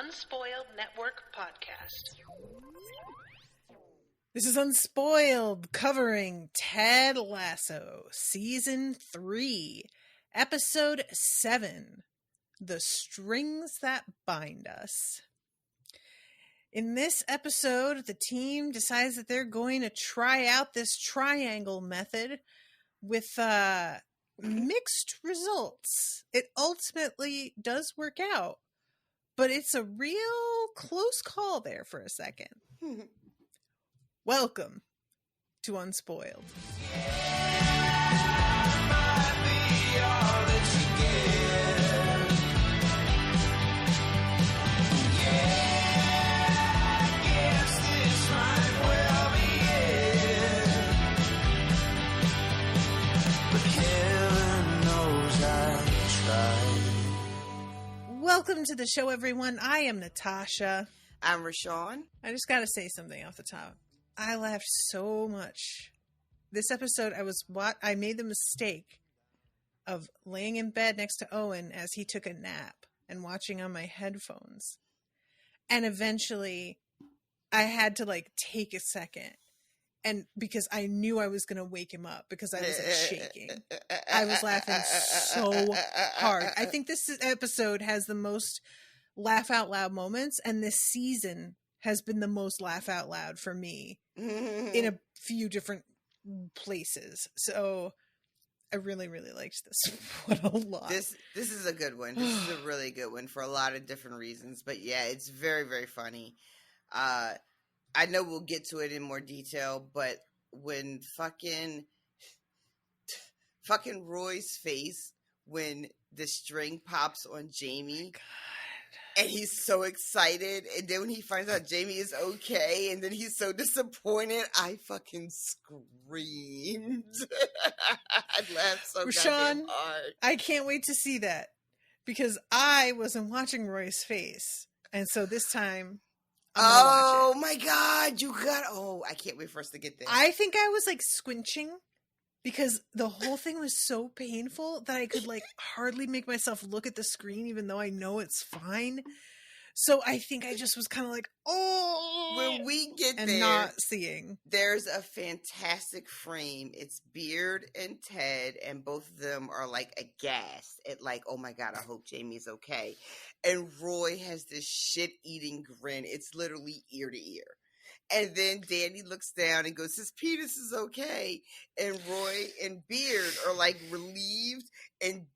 Unspoiled Network podcast. This is Unspoiled, covering Ted Lasso, Season 3, Episode 7, The Strings That Bind Us. In this episode, the team decides that they're going to try out this triangle method with mixed results. It ultimately does work out, but it's a real close call there for a second. Welcome to Unspoiled. Welcome to the show, everyone. I am Natasha. I'm RoShawn. I just gotta say something off the top. I laughed so much. This episode, I made the mistake of laying in bed next to Owen as he took a nap and watching on my headphones. And eventually, I had to take a second. And because I knew I was going to wake him up because I was shaking. I was laughing so hard. I think this episode has the most laugh out loud moments, and this season has been the most laugh out loud for me in a few different places. So I really, really liked this one a lot. This is a good one. This is a really good one for a lot of different reasons. But yeah, it's very, very funny. I know we'll get to it in more detail, but when fucking Roy's face when the string pops on Jamie, and he's so excited, and then when he finds out Jamie is okay, and then he's so disappointed, I fucking screamed. I laughed so goddamn hard. I can't wait to see that, because I wasn't watching Roy's face, and so this time oh my god, I can't wait for us to get there. I think I was squinching because the whole thing was so painful that I could hardly make myself look at the screen, even though I know it's fine. So I think I just was kind of oh, when we get and there, not seeing. There's a fantastic frame. It's Beard and Ted, and both of them are aghast at oh my god, I hope Jamie's okay. And Roy has this shit-eating grin. It's literally ear to ear. And then Danny looks down and goes, his penis is okay. And Roy and Beard are relieved, and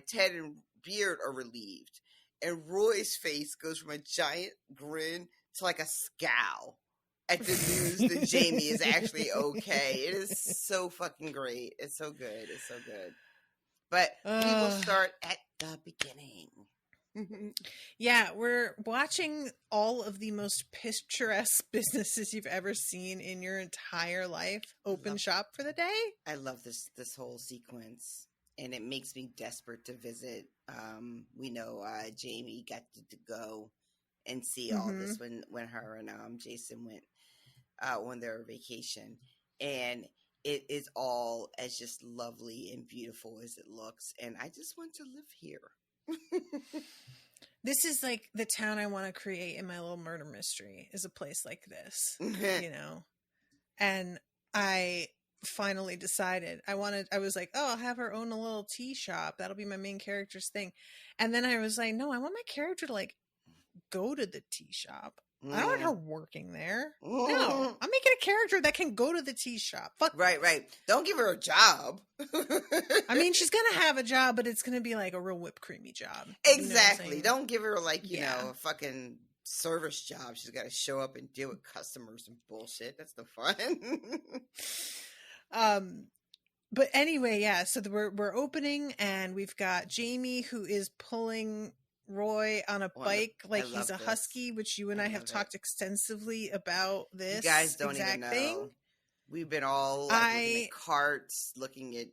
Ted and Beard are relieved. And Roy's face goes from a giant grin to a scowl at the news that Jamie is actually okay. It is so fucking great. It's so good. It's so good. But we will start at the beginning. Yeah, we're watching all of the most picturesque businesses you've ever seen in your entire life open shop for the day. I love this whole sequence, and it makes me desperate to visit. We know Jamie got to go and see all this when her and Jason went on their vacation, and it is all as just lovely and beautiful as it looks, and I just want to live here. This is the town I want to create in my little murder mystery, is a place like this, and I finally decided I was I'll have her own a little tea shop. That'll be my main character's thing. And then I was no, I want my character to go to the tea shop. I don't want her working there. No, I'm making a character that can go to the tea shop. Fuck. Right. Don't give her a job. I mean, she's gonna have a job, but it's gonna be a real whipped creamy job. Exactly. Don't give her a fucking service job. She's got to show up and deal with customers and bullshit. That's no fun. But anyway, yeah. So we're opening, and we've got Jamie who is pulling Roy on a bike he's a husky, which you and I have talked extensively about this. You guys don't exact even know. Thing. We've been all looking at carts, looking at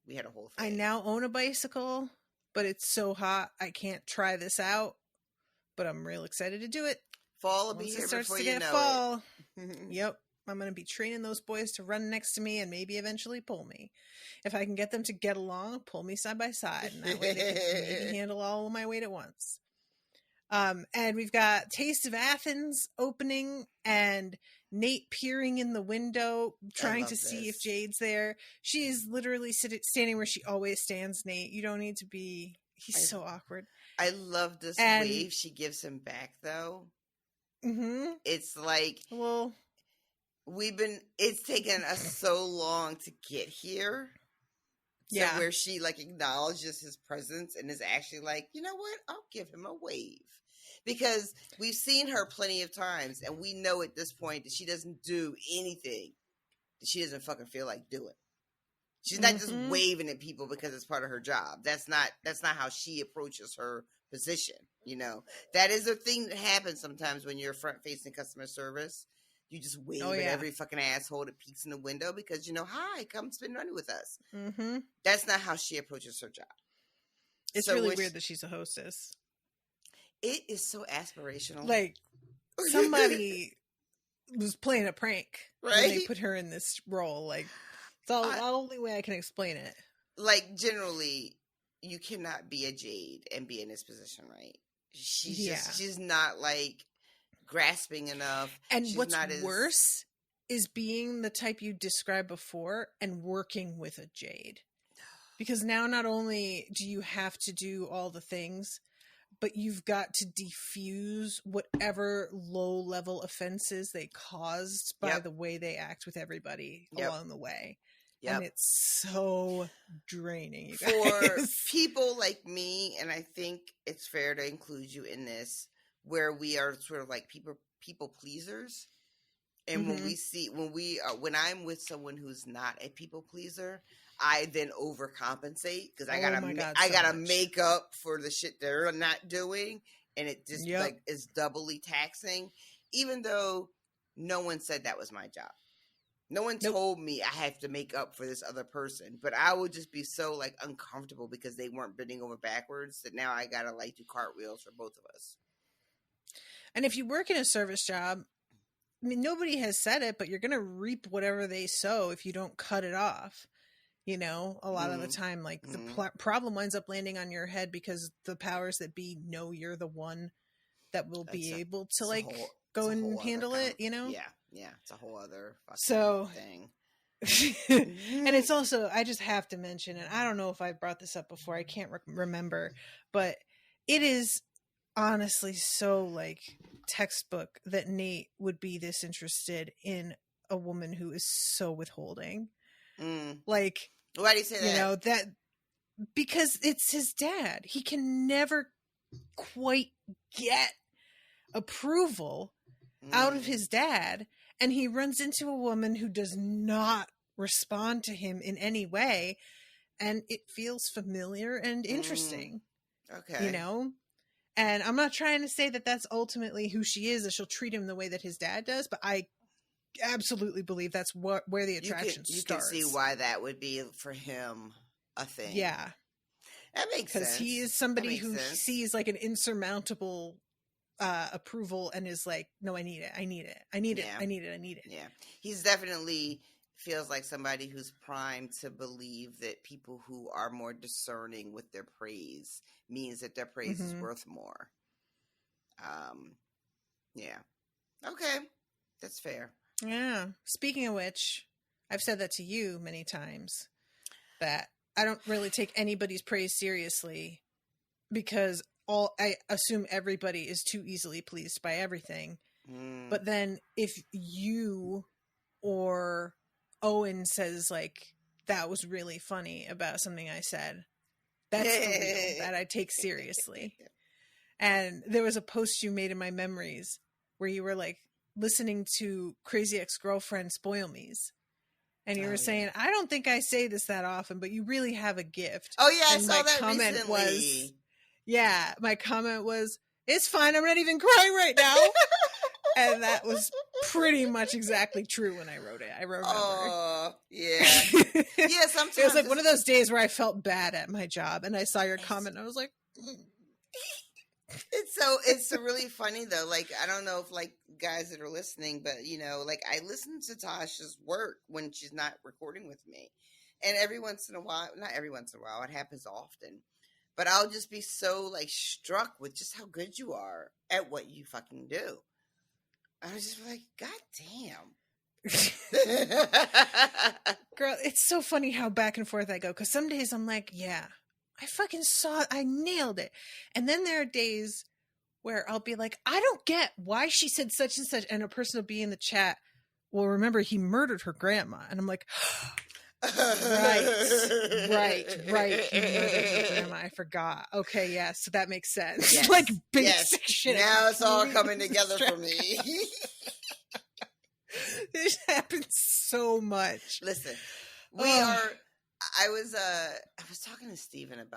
we had a whole thing. I now own a bicycle, but it's so hot I can't try this out. But I'm real excited to do it. Fall will be here before you know fall. Yep. I'm going to be training those boys to run next to me and maybe eventually pull me. If I can get them to get along, pull me side by side. And that way they can maybe handle all of my weight at once. And we've got Taste of Athens opening and Nate peering in the window, trying to see if Jade's there. She is literally standing where she always stands, Nate. You don't need to be... He's so awkward. I love this wave she gives him back, though. Mm-hmm. It's like... Well... It's taken us so long to get here. So where she, like, acknowledges his presence and is actually like, you know what? I'll give him a wave. Because we've seen her plenty of times, and we know at this point that she doesn't do anything that she doesn't fucking feel like doing. She's not just waving at people because it's part of her job. That's not how she approaches her position, you know. That is a thing that happens sometimes when you're front-facing customer service. You just wave at every fucking asshole that peeks in the window because, you know, hi, come spend money with us. Mm-hmm. That's not how she approaches her job. It's really weird that she's a hostess. It is so aspirational. Like, somebody was playing a prank when they put her in this role. Like, it's the only way I can explain it. Like, generally, you cannot be a Jade and be in this position, right? She's not, like, grasping enough. And what's worse is being the type you described before and working with a Jade. Because now not only do you have to do all the things, but you've got to defuse whatever low-level offenses they caused by the way they act with everybody along the way. Yep. And it's so draining, you guys. For people like me, and I think it's fair to include you in this, where we are sort of like people pleasers. And when I'm with someone who's not a people pleaser, I then overcompensate because I gotta make up for the shit they're not doing, and it just like is doubly taxing. Even though no one said that was my job, no one told me I have to make up for this other person, but I would just be so like uncomfortable because they weren't bending over backwards that now I gotta like do cartwheels for both of us. And if you work in a service job, I mean, nobody has said it, but you're going to reap whatever they sow if you don't cut it off. You know, a lot of the time, like the problem winds up landing on your head because the powers that be know you're the one that will be able to go and handle it, you know? Yeah. It's a whole other fucking thing. And it's also, I just have to mention, and I don't know if I brought this up before, I can't remember, but it is honestly so like textbook that Nate would be this interested in a woman who is so withholding. Like, why do you say that? You know, that because it's his dad. He can never quite get approval out of his dad, and he runs into a woman who does not respond to him in any way, and it feels familiar and interesting. Okay. You know? And I'm not trying to say that that's ultimately who she is, that she'll treat him the way that his dad does, but I absolutely believe that's where the attraction starts. You can see why that would be for him a thing. Yeah. That makes sense. Because he is somebody who sees like an insurmountable approval and is like, no, I need it. I need it. I need it. I need it. I need it. Yeah. He's definitely feels like somebody who's primed to believe that people who are more discerning with their praise means that their praise is worth more. Yeah. Okay. That's fair. Yeah. Speaking of which, I've said that to you many times, that I don't really take anybody's praise seriously because I assume everybody is too easily pleased by everything. But then if you or Owen says like, that was really funny about something I said, that's the real that I take seriously. And there was a post you made in my memories where you were like listening to Crazy Ex-Girlfriend Spoil Me's. And you were saying, I don't think I say this that often, but you really have a gift. Oh yeah, and I saw that recently. My comment was, it's fine, I'm not even crying right now. And that was pretty much exactly true when I wrote it. I remember. Oh, yeah. Yeah, sometimes. It was like one of those days where I felt bad at my job, and I saw your comment, and I was like... It's really funny, though. Like, I don't know if, like, guys that are listening, but, you know, like, I listen to Tasha's work when she's not recording with me. And every once in a while, not every once in a while, it happens often. but I'll just be so like struck with just how good you are at what you fucking do. I was just like, God damn. Girl, it's so funny how back and forth I go, because some days I'm like, yeah, I fucking saw it, I nailed it. And then there are days where I'll be like, I don't get why she said such and such, and a person will be in the chat, well, remember, he murdered her grandma. And I'm like, right. He murdered her grandma. I forgot. Okay, yeah, so that makes sense. Yes. Like basic shit. Now it's all coming together for me. This happens so much. Listen, I was talking to Steven and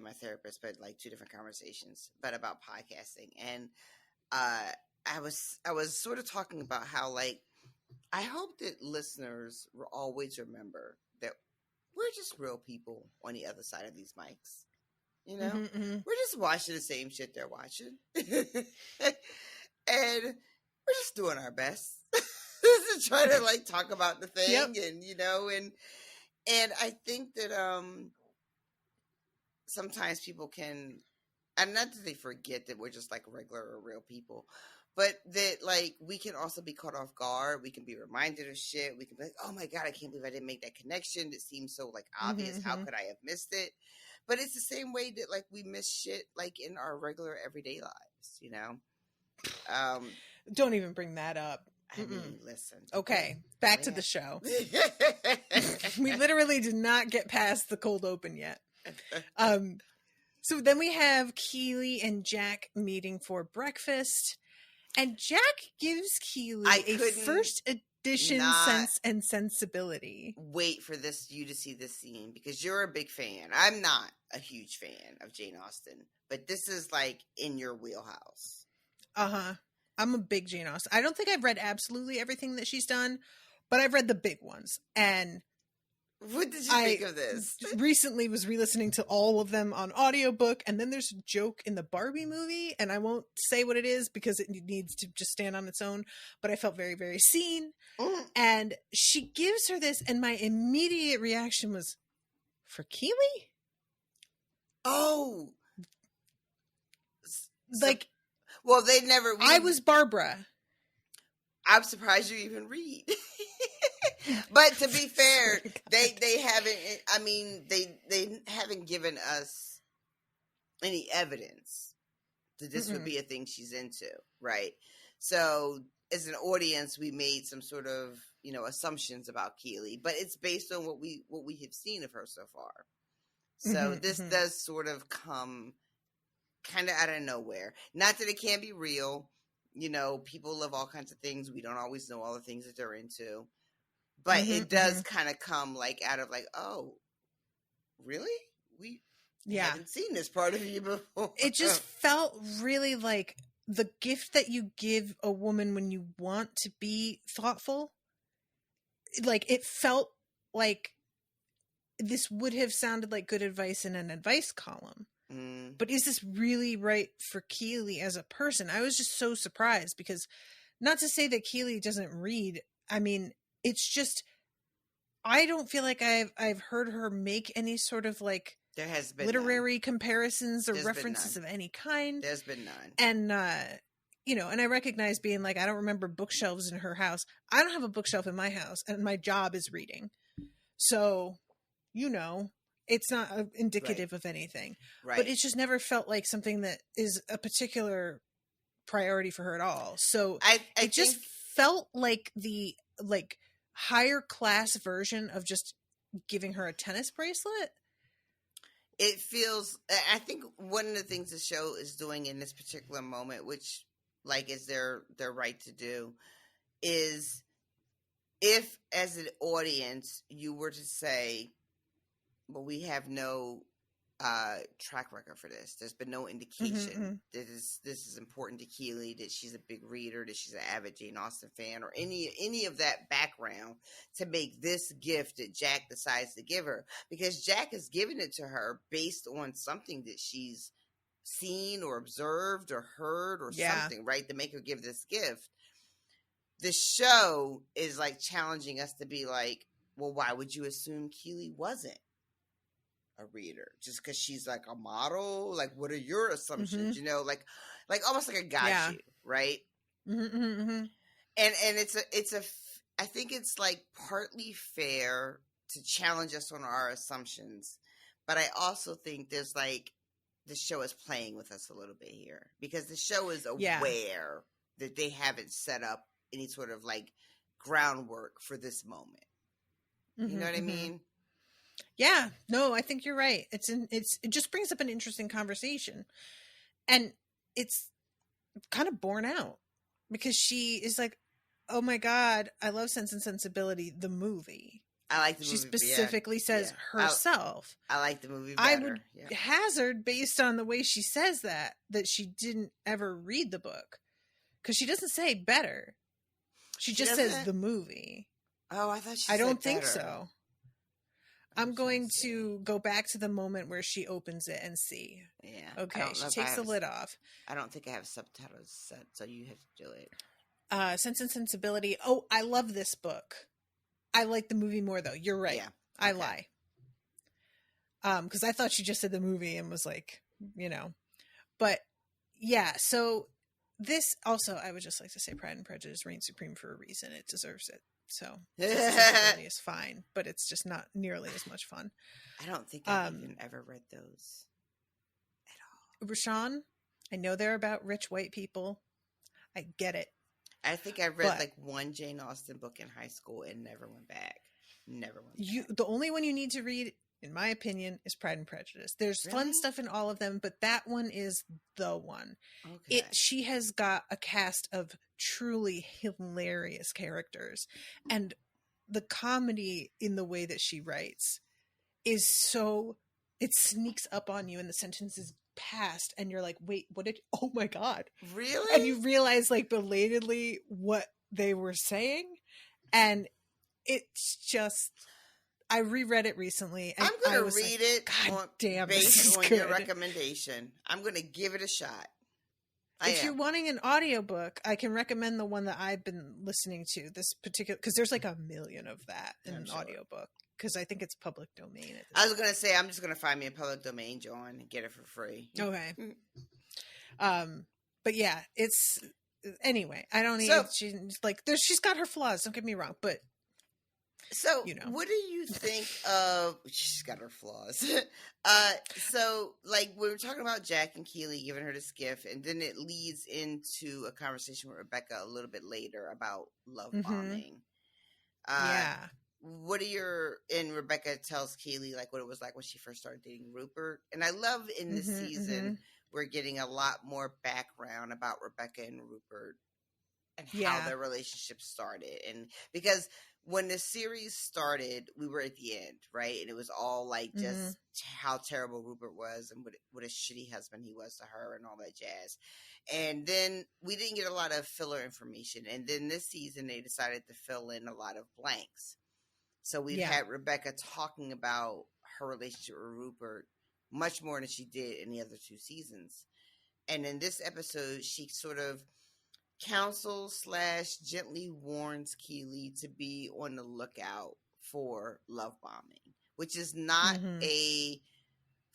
my therapist, but like two different conversations, but about podcasting. And I was sort of talking about how, like, I hope that listeners will always remember that we're just real people on the other side of these mics. You know, we're just watching the same shit they're watching. And we're just doing our best to try to like talk about the thing. And, you know, and I think that, sometimes people can, and not that they forget that we're just like regular or real people, but that like we can also be caught off guard. We can be reminded of shit. We can be like, oh my God, I can't believe I didn't make that connection. It seems so like obvious. How could I have missed it? But it's the same way that like we miss shit like in our regular everyday lives, you know? Don't even bring that up. I mean, listen. Okay, back to the show. We literally did not get past the cold open yet. So then we have Keely and Jack meeting for breakfast, and Jack gives Keely a first edition Sense and Sensibility. Wait for you to see this scene, because you're a big fan. I'm not a huge fan of Jane Austen, but this is like in your wheelhouse. I'm a big Jane Austen. I don't think I've read absolutely everything that she's done, but I've read the big ones. And what did you think of this? Recently was re-listening to all of them on audiobook, and then there's a joke in the Barbie movie, and I won't say what it is because it needs to just stand on its own, but I felt very, very seen. And she gives her this, and my immediate reaction was, for Keely? Oh. Like, well, they never... I was Barbara. I'm surprised you even read. But to be fair, they haven't, I mean, they haven't given us any evidence that this would be a thing she's into, right? So as an audience, we made some sort of, you know, assumptions about Keely, but it's based on what we have seen of her so far. So this does sort of come kind of out of nowhere. Not that it can't be real. You know, people love all kinds of things. We don't always know all the things that they're into. But it does kind of come like out of like, oh, really? We haven't seen this part of you before. It just felt really like the gift that you give a woman when you want to be thoughtful. Like, it felt like this would have sounded like good advice in an advice column. But is this really right for Keely as a person? I was just so surprised, because not to say that Keely doesn't read. I mean, it's just, I don't feel like I've heard her make any sort of like there has been literary comparisons or references of any kind. There's been none. And, you know, and I recognize being like, I don't remember bookshelves in her house. I don't have a bookshelf in my house, and my job is reading. So, you know, it's not indicative of anything. Right. But it's just never felt like something that is a particular priority for her at all. So it just felt like the higher class version of just giving her a tennis bracelet. It feels, I think one of the things the show is doing in this particular moment, which like is their right to do, is if as an audience you were to say, well, we have no track record for this. There's been no indication that this is important to Keely, that she's a big reader, that she's an avid Jane Austen fan, or any of that background to make this gift that Jack decides to give her. Because Jack has given it to her based on something that she's seen or observed or heard or something, right? To make her give this gift. The show is like challenging us to be like, well, why would you assume Keely wasn't a reader just because she's like a model? Like, what are your assumptions? You know, like almost like a got you, right? And I think it's like partly fair to challenge us on our assumptions, but I also think there's like the show is playing with us a little bit here because the show is aware that they haven't set up any sort of like groundwork for this moment. You know what I mean? Yeah, no, I think you're right. It just brings up an interesting conversation, and it's kind of borne out because she is like, "Oh my God, I love Sense and Sensibility, the movie." I like the movie. She specifically says herself. I like the movie better. I would hazard, based on the way she says that she didn't ever read the book because she doesn't say better. She just says the movie. Oh, I thought she said I don't better. think so. I'm going to go back to the moment where she opens it and see. Yeah. Okay, she takes the lid off. I don't think I have subtitles set, so you have to do it. Sense and Sensibility. Oh, I love this book. I like the movie more, though. You're right. Yeah. I lie. Because I thought she just said the movie and was like, you know. But, yeah, so this also, I would just like to say Pride and Prejudice reigns supreme for a reason. It deserves it. So, Sensibility is fine, but it's just not nearly as much fun. I don't think I've even ever read those at all. RoShawn, I know they're about rich white people. I get it. I think I read like one Jane Austen book in high school and never went back. The only one you need to read, in my opinion, is Pride and Prejudice. There's fun stuff in all of them, but that one is the one. Okay. She has got a cast of truly hilarious characters, and the comedy in the way that she writes is so, it sneaks up on you and the sentence is past and you're like, wait, oh my God. Really? And you realize like belatedly what they were saying, and it's just, I reread it recently and I'm going to read it God damn, based on your recommendation. I'm going to give it a shot. If you're wanting an audiobook, I can recommend the one that I've been listening to, this particular, because there's like a million of that in an audiobook, because I think it's public domain. I was going to say, I'm just going to find me a public domain, John, and get it for free. Okay. But yeah, it's, anyway, I don't need, she's got her flaws, don't get me wrong, but so, what do you think of? She's got her flaws. So, like, we were talking about Jack and Keely giving her this gift, and then it leads into a conversation with Rebecca a little bit later about love bombing. What are and Rebecca tells Keely, like, what it was like when she first started dating Rupert. And I love in this season, we're getting a lot more background about Rebecca and Rupert and how their relationship started. And because when the series started, we were at the end, right? And it was all like just how terrible Rupert was and what a shitty husband he was to her and all that jazz. And then we didn't get a lot of filler information. And then this season, they decided to fill in a lot of blanks. So we've had Rebecca talking about her relationship with Rupert much more than she did in the other two seasons. And in this episode, she sort of counsels / gently warns Keely to be on the lookout for love bombing, which is not a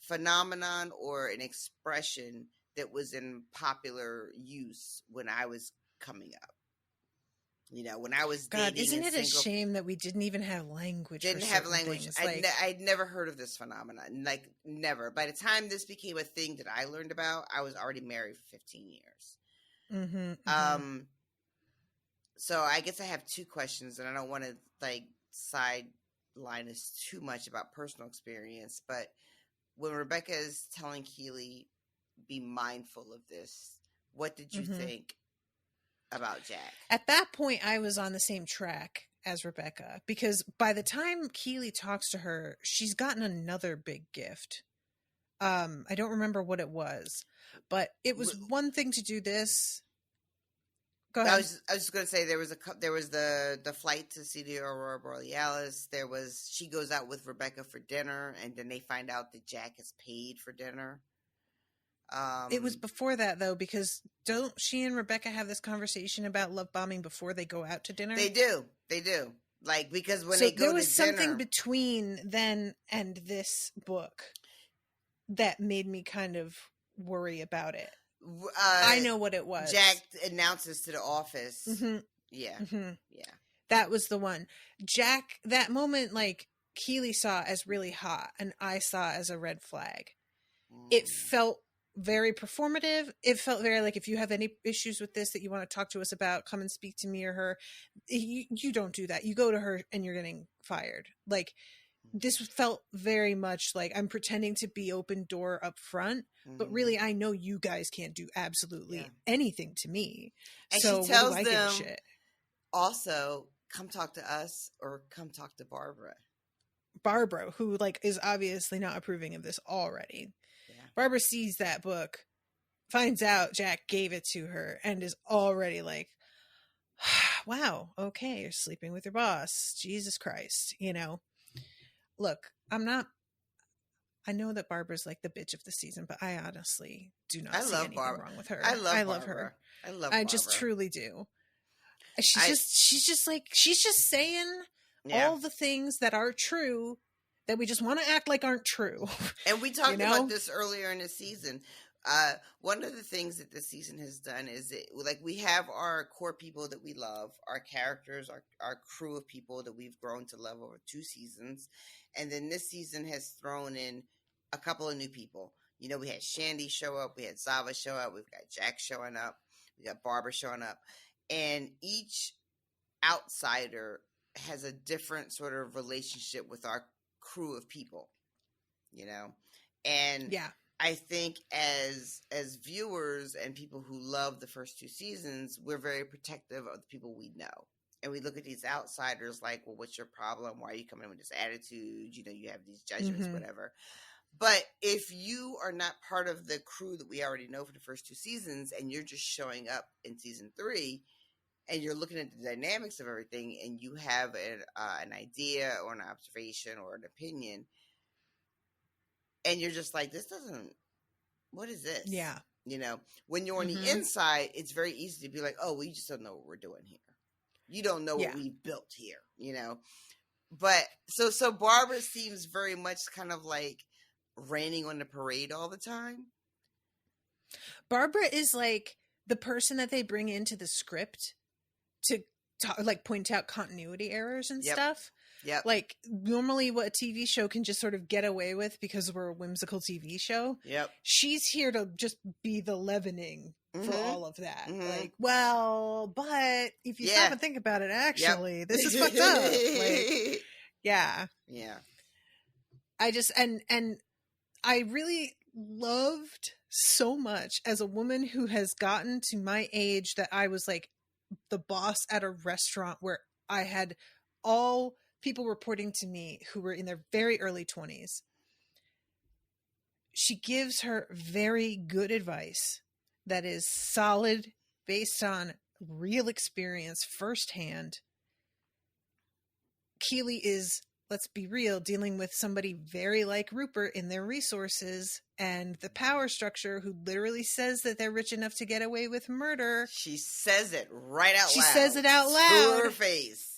phenomenon or an expression that was in popular use when I was coming up. You know, when I was dating. God, isn't it a shame that we didn't even have language? Didn't have language. I'd never heard of this phenomenon. Like, never. By the time this became a thing that I learned about, I was already married for 15 years. So I guess I have two questions, and I don't want to like sideline us too much about personal experience, but when Rebecca is telling Keely, be mindful of this, what did you think about Jack? At that point, I was on the same track as Rebecca, because by the time Keely talks to her, she's gotten another big gift. I don't remember what it was, but it was one thing to do this. Go ahead. I was just going to say there was the flight to see the Aurora Borealis. She goes out with Rebecca for dinner, and then they find out that Jack has paid for dinner. It was before that, though, because don't she and Rebecca have this conversation about love bombing before they go out to dinner? They do. Like, because when they go to dinner, there was something between then and this book. that made me kind of worry about it. I know what it was. Jack announces to the office. Mm-hmm. Yeah. Mm-hmm. Yeah. That was the one. Jack, that moment, like, Keely saw as really hot and I saw as a red flag. It felt very performative. It felt very like, if you have any issues with this that you want to talk to us about, come and speak to me or her. You don't do that. You go to her and you're getting fired. Like, this felt very much like I'm pretending to be open door up front, but really I know you guys can't do absolutely anything to me. And so she tells what do I them give a shit? Also, come talk to us or come talk to Barbara, who like is obviously not approving of this already. Yeah. Barbara sees that book, finds out Jack gave it to her, and is already like, wow, okay, you're sleeping with your boss. Jesus Christ, you know. Look, I know that Barbara's like the bitch of the season, but I honestly do not see anything wrong with her. I love her. I just truly do. She's just saying all the things that are true that we just want to act like aren't true. And we talked about this earlier in the season. One of the things that this season has done is we have our core people that we love, our characters, our crew of people that we've grown to love over 2 seasons. And then this season has thrown in a couple of new people. You know, we had Shandy show up. We had Zava show up. We've got Jack showing up. We got Barbara showing up. And each outsider has a different sort of relationship with our crew of people, you know? And I think as viewers and people who love the first 2 seasons, we're very protective of the people we know. And we look at these outsiders like, well, what's your problem? Why are you coming in with this attitude? You know, you have these judgments, whatever. But if you are not part of the crew that we already know for the first 2 seasons, and you're just showing up in season 3, and you're looking at the dynamics of everything, and you have an idea or an observation or an opinion, and you're just like, what is this? Yeah. You know, when you're on the inside, it's very easy to be like, oh, well, you just don't know what we're doing here. You don't know what we built here, you know? But so Barbara seems very much kind of like raining on the parade all the time. Barbara is like the person that they bring into the script to like point out continuity errors and stuff. Yeah. Like normally what a TV show can just sort of get away with because we're a whimsical TV show. Yep. She's here to just be the leavening for all of that. Like, well, but if you stop and think about it, actually, this is fucked up. Like, yeah. Yeah. I just, and I really loved so much as a woman who has gotten to my age that I was like the boss at a restaurant where I had all people reporting to me who were in their very early 20s. She gives her very good advice that is solid, based on real experience firsthand. Keely is, let's be real, dealing with somebody very like Rupert in their resources and the power structure, who literally says that they're rich enough to get away with murder. She says it right out loud. She says it out loud. To her face.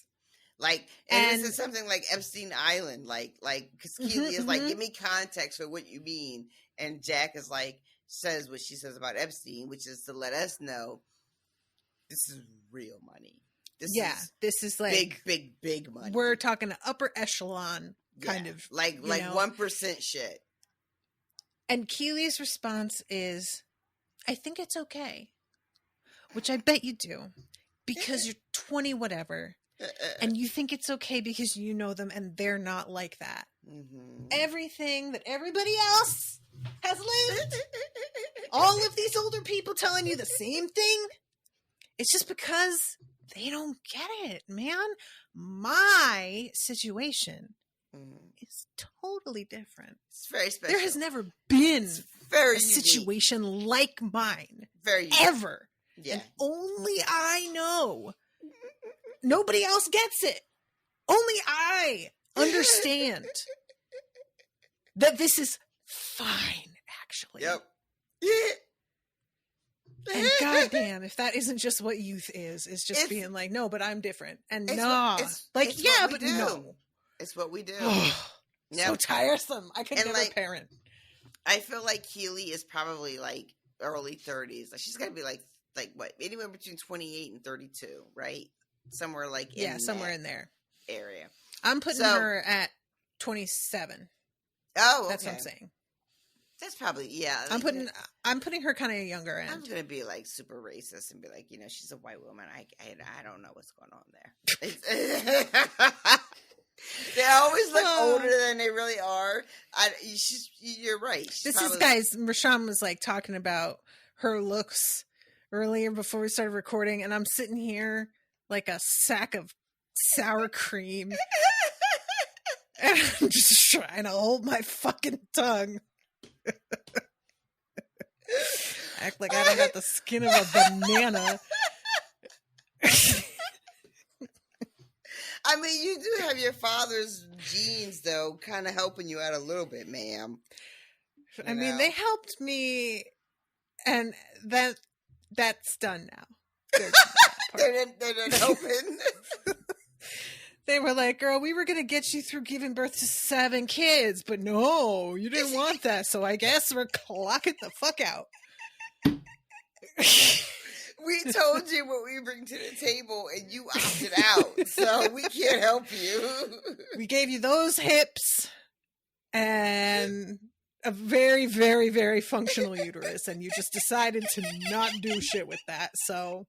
Like, and this is something like Epstein Island, like, because Keely is like, give me context for what you mean. And Jack is like, says what she says about Epstein, which is to let us know this is real money. This is like big money. We're talking upper echelon kind of, like 1% shit. And Keely's response is, I think it's okay, which I bet you do, because you're 20 whatever. And you think it's okay because you know them and they're not like that. Everything that everybody else has lived, all of these older people telling you the same thing, it's just because they don't get it, man. My situation is totally different. It's very special. There has never been a situation like mine. Very ever. Yeah. And only I know. Nobody else gets it. Only I understand that this is fine, actually. Yep. And goddamn, if that isn't just what youth is just being like, no, but I'm different. And no. Like, yeah, but no. It's what we do. So tiresome. I could never parent. I feel like Keely is probably like early 30s. Like she's got to be like what? Anywhere between 28 and 32, right? Somewhere like somewhere in there area. I'm putting her at 27. Oh, okay. That's what I'm saying. That's probably I'm putting her kind of younger end. I'm gonna be like super racist and be like, she's a white woman. I don't know what's going on there. They always look older than they really are. You're right. RoShawn was like talking about her looks earlier before we started recording, and I'm sitting here like a sack of sour cream, and I'm just trying to hold my fucking tongue. Act like I don't got the skin of a banana. I mean, you do have your father's genes, though, kind of helping you out a little bit, ma'am. I mean, they helped me, and that's done now. They're not helping. They were like, girl, we were going to get you through giving birth to 7 kids, but no, you didn't want that, so I guess we're clocking the fuck out. We told you what we bring to the table, and you opted out, so we can't help you. We gave you those hips and a very, very, very functional uterus, and you just decided to not do shit with that, so...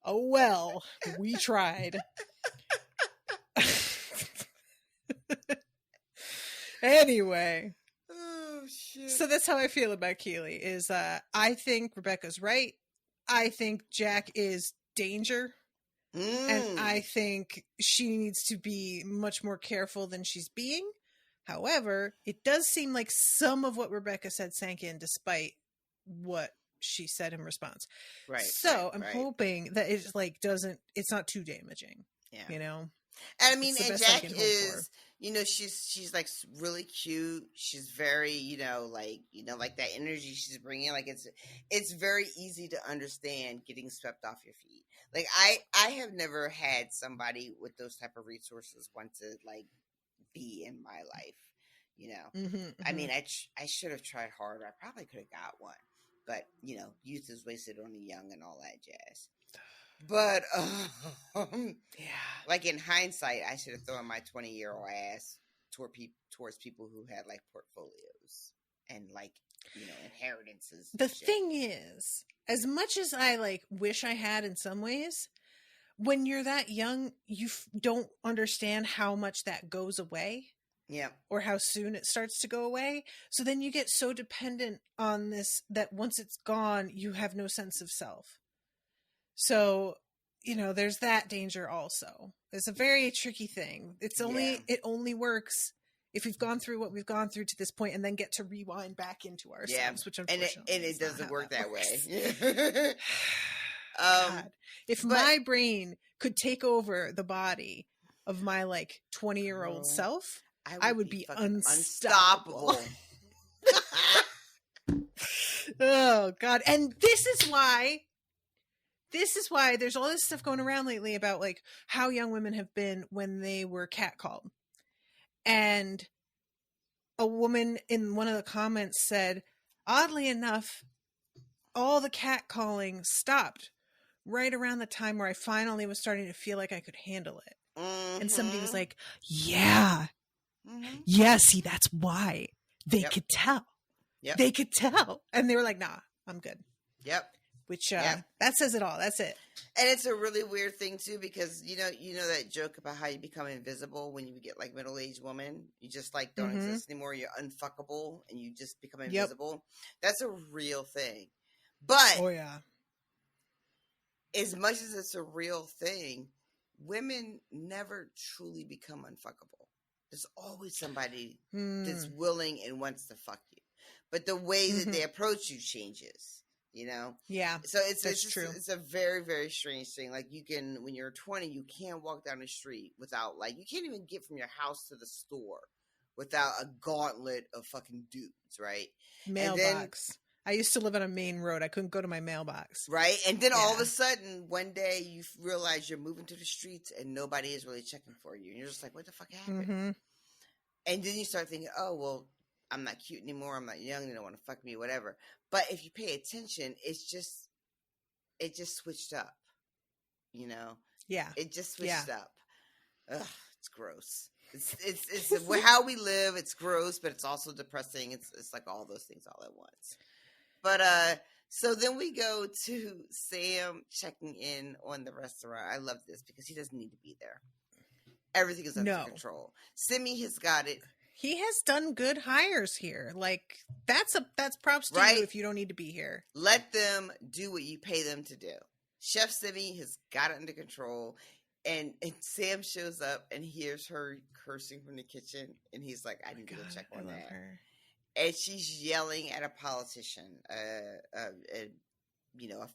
Oh, well, we tried. Anyway. Oh, shit. So that's how I feel about Keely, is I think Rebecca's right. I think Jack is danger. And I think she needs to be much more careful than she's being. However, it does seem like some of what Rebecca said sank in despite what she said in response. Right. So I'm hoping that it's like it's not too damaging. Yeah. You know? And I mean, and Jack is, she's like really cute. She's very, like that energy she's bringing. Like it's very easy to understand getting swept off your feet. Like I have never had somebody with those type of resources want to like be in my life. Mm-hmm. I mean, I should have tried harder. I probably could have got one. But, youth is wasted on the young and all that jazz. But, like in hindsight, I should have thrown my 20-year-old ass towards people who had, like, portfolios and, like, inheritances. The thing is, as much as I, like, wish I had in some ways, when you're that young, you don't understand how much that goes away. Yeah. Or how soon it starts to go away. So then you get so dependent on this that once it's gone, you have no sense of self. So, there's that danger also. It's a very tricky thing. It only works if we've gone through what we've gone through to this point and then get to rewind back into ourselves, which unfortunately and it doesn't work that way. God. If my brain could take over the body of my like 20-year-old self, I would be unstoppable. Oh God. And this is why there's all this stuff going around lately about like how young women have been when they were catcalled. And a woman in one of the comments said, oddly enough, all the catcalling stopped right around the time where I finally was starting to feel like I could handle it. Mm-hmm. And somebody was like, yeah. Mm-hmm. Yeah, see, that's why they could tell. Yep. They could tell. And they were like, nah, I'm good. Yep. Which, that says it all. That's it. And it's a really weird thing, too, because, you know that joke about how you become invisible when you get, like, middle-aged woman? You just, like, don't exist anymore. You're unfuckable, and you just become invisible. Yep. That's a real thing. But, oh, yeah. As much as it's a real thing, women never truly become unfuckable. There's always somebody that's willing and wants to fuck you. But the way that they approach you changes, Yeah. So it's true. It's a very, very strange thing. Like you can, when you're 20, you can't walk down the street without you can't even get from your house to the store without a gauntlet of fucking dudes, right? Mailbox. I used to live on a main road. I couldn't go to my mailbox. Right? And then all of a sudden, one day, you realize you're moving to the streets and nobody is really checking for you. And you're just like, what the fuck happened? Mm-hmm. And then you start thinking, oh, well, I'm not cute anymore. I'm not young. They don't want to fuck me, whatever. But if you pay attention, it just switched up, you know? Yeah. It just switched up. Ugh, it's gross. It's how we live. It's gross, but it's also depressing. It's like all those things all at once. But so then we go to Sam checking in on the restaurant. I love this because he doesn't need to be there. Everything is under control. Simi has got it. He has done good hires here. Like that's props to you if you don't need to be here. Let them do what you pay them to do. Chef Simi has got it under control. And Sam shows up and hears her cursing from the kitchen, and he's like, "I need to go check on that." Her. And she's yelling at a politician, a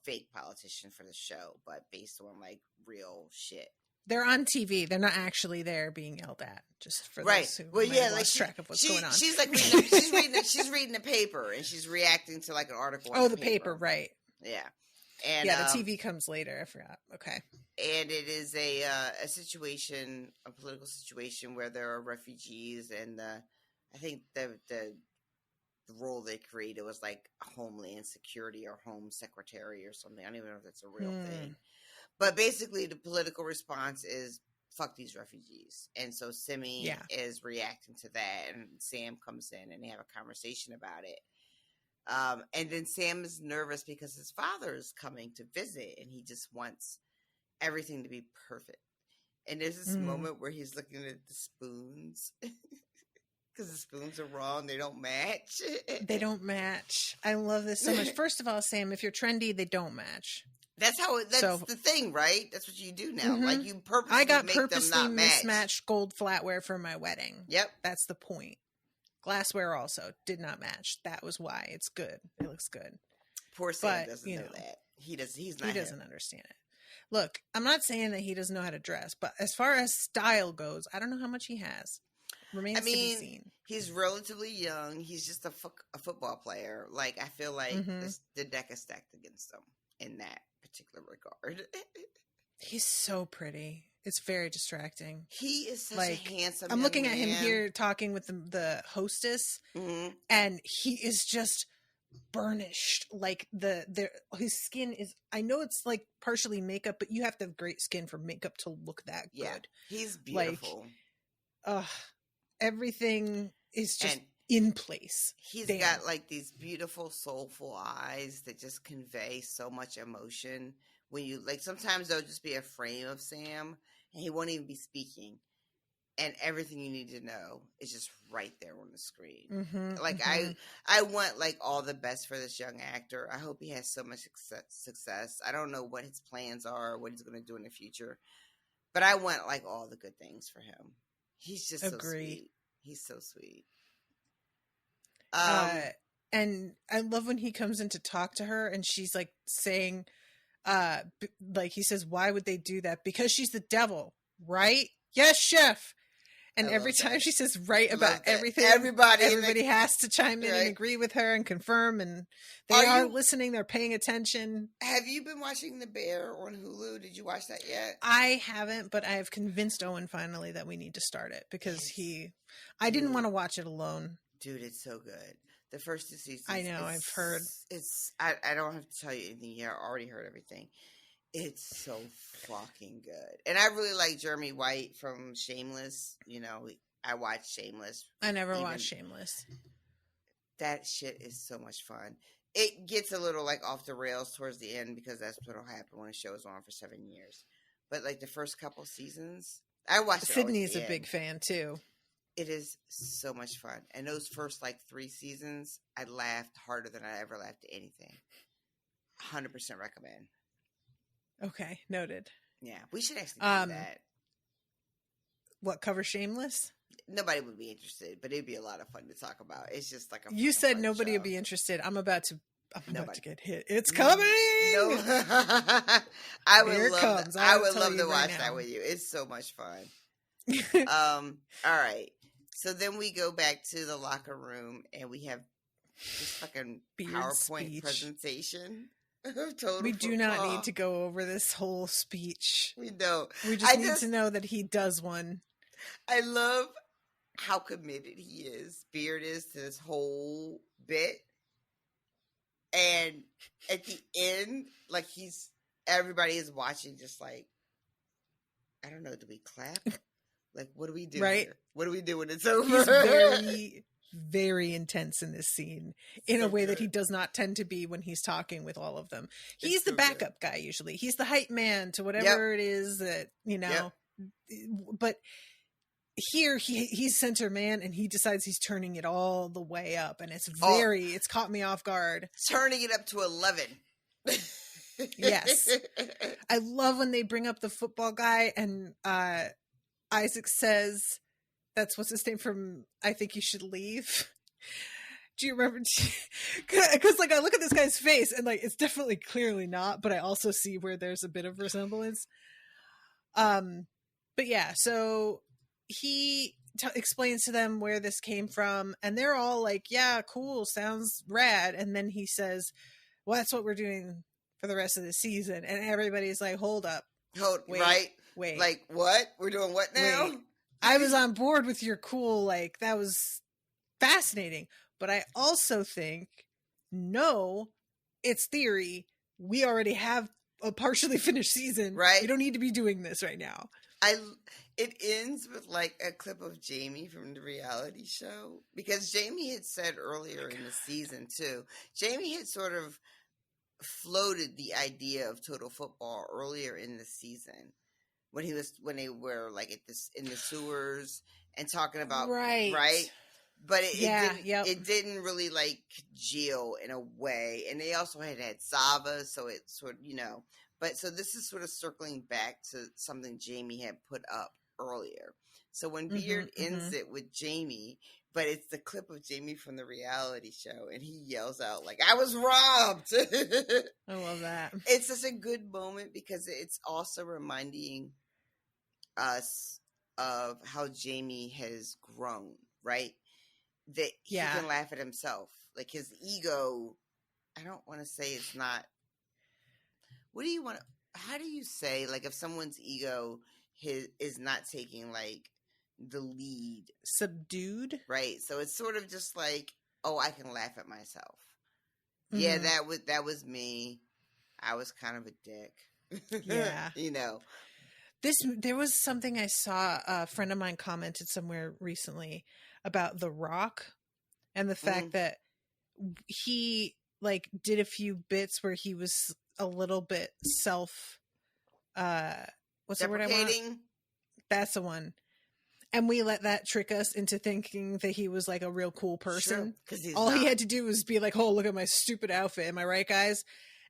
fake politician for the show, but based on like real shit. They're on TV. They're not actually there being yelled at. Just for those who lost track of what's going on. She's like she's reading the paper, and she's reacting to like an article. Oh, the paper, right? Yeah. And, the TV comes later. I forgot. Okay. And it is a situation, a political situation where there are refugees, and I think the role they created was like Homeland Security or Home Secretary or something. I don't even know if that's a real thing. But basically, the political response is fuck these refugees, and so Simi is reacting to that, and Sam comes in, and they have a conversation about it. And then Sam is nervous because his father is coming to visit, and he just wants everything to be perfect. And there's this moment where he's looking at the spoons because the spoons are wrong. They don't match. They don't match. I love this so much. First of all, Sam, if you're trendy, they don't match. That's the thing, right? That's what you do now. Like you purposely I got make purposely them not match. mismatched gold flatware for my wedding. Yep. That's the point. Glassware also did not match. That was why. It's good. It looks good. Poor Sam doesn't know that. He doesn't understand it. Look, I'm not saying that he doesn't know how to dress, but as far as style goes, I don't know how much he has. Remains to be seen. He's relatively young. He's just a football player. Like, I feel like the deck is stacked against him in that particular regard. He's so pretty. It's very distracting. He is such a handsome I'm looking young at man. him here talking with the hostess, and he is just burnished. Like his skin is, I know it's like partially makeup, but you have to have great skin for makeup to look that good. Yeah, he's beautiful. Everything is just in place. He's got like these beautiful, soulful eyes that just convey so much emotion. When you like, sometimes there'll just be a frame of Sam, and he won't even be speaking, and everything you need to know is just right there on the screen. I want like all the best for this young actor. I hope he has so much success. I don't know what his plans are, what he's going to do in the future, but I want like all the good things for him. He's just so sweet. He's so sweet. And I love when he comes in to talk to her, and she's like saying, like he says, why would they do that? Because she's the devil, right? Yes, chef. And every time she says right about everything, everybody has to chime in and agree with her and confirm. And they are listening. They're paying attention. Have you been watching The Bear on Hulu? Did you watch that yet? I haven't, but I have convinced Owen finally that we need to start it because I didn't want to watch it alone. Dude, it's so good. The first 2 seasons. I know, I've heard. I don't have to tell you anything here. I already heard everything. It's so fucking good. And I really like Jeremy White from Shameless. You know, I watched Shameless. I never watched Shameless. That shit is so much fun. It gets a little like off the rails towards the end because that's what'll happen when a show is on for 7 years. But like the first couple seasons, I watched it. Sydney is a big fan too. It is so much fun. And those first like 3 seasons, I laughed harder than I ever laughed at anything. 100% recommend. Okay, noted. Yeah, we should actually do that. What, cover Shameless? Nobody would be interested, but it'd be a lot of fun to talk about. It's just like you said nobody would be interested. I'm about to get hit. It's coming. No. I would love to watch that with you. It's so much fun. All right. So then we go back to the locker room and we have this fucking PowerPoint presentation. We do not need to go over this whole speech. We don't. We just need to know that he does one. I love how committed Beard is to this whole bit. And at the end, like everybody is watching just like, I don't know, do we clap? Like, what do we do? Right. Here? What do we do when it's over? He's very, very intense in this scene in a way good. that he does not tend to be when he's talking with all of them. He's It's the so backup guy usually. He's the hype man to whatever it is that, but here he's center man and he decides he's turning it all the way up, and it's it's caught me off guard. Turning it up to 11. Yes. I love when they bring up the football guy and Isaac says, that's what's his name from I Think You Should Leave. Do you remember? Because like I look at this guy's face and like it's definitely clearly not, but I also see where there's a bit of resemblance. But yeah, so he explains to them where this came from, and they're all like, yeah, cool, sounds rad. And then he says, well, that's what we're doing for the rest of the season. And everybody's like, hold up. Wait. Like, what? We're doing what now? Wait. I was on board with your cool, like, that was fascinating. But I also think, no, it's theory. We already have a partially finished season. Right. We don't need to be doing this right now. It ends with like a clip of Jamie from the reality show, because Jamie had said earlier in the season too, Jamie had sort of floated the idea of total football earlier in the season when they were like in the sewers and talking about right. But it didn't really like congeal in a way, and they also had Sava, so it sort of But so this is sort of circling back to something Jamie had put up earlier. So when Beard ends it with Jamie, but it's the clip of Jamie from the reality show, and he yells out like, "I was robbed!" I love that. It's such a good moment because it's also reminding us of how Jamie has grown, right? That he can laugh at himself. Like his ego, I don't want to say it's not. What do you want? How do you say, like, if someone's ego is not taking like the lead, subdued, right? So it's sort of just like, oh, I can laugh at myself. Mm-hmm. Yeah, that was me. I was kind of a dick. Yeah, there was something I saw. A friend of mine commented somewhere recently about The Rock and the fact that he like did a few bits where he was a little bit what's the word I want? That's the one. And we let that trick us into thinking that he was like a real cool person. Sure, all he had to do was be like, oh, look at my stupid outfit. Am I right, guys?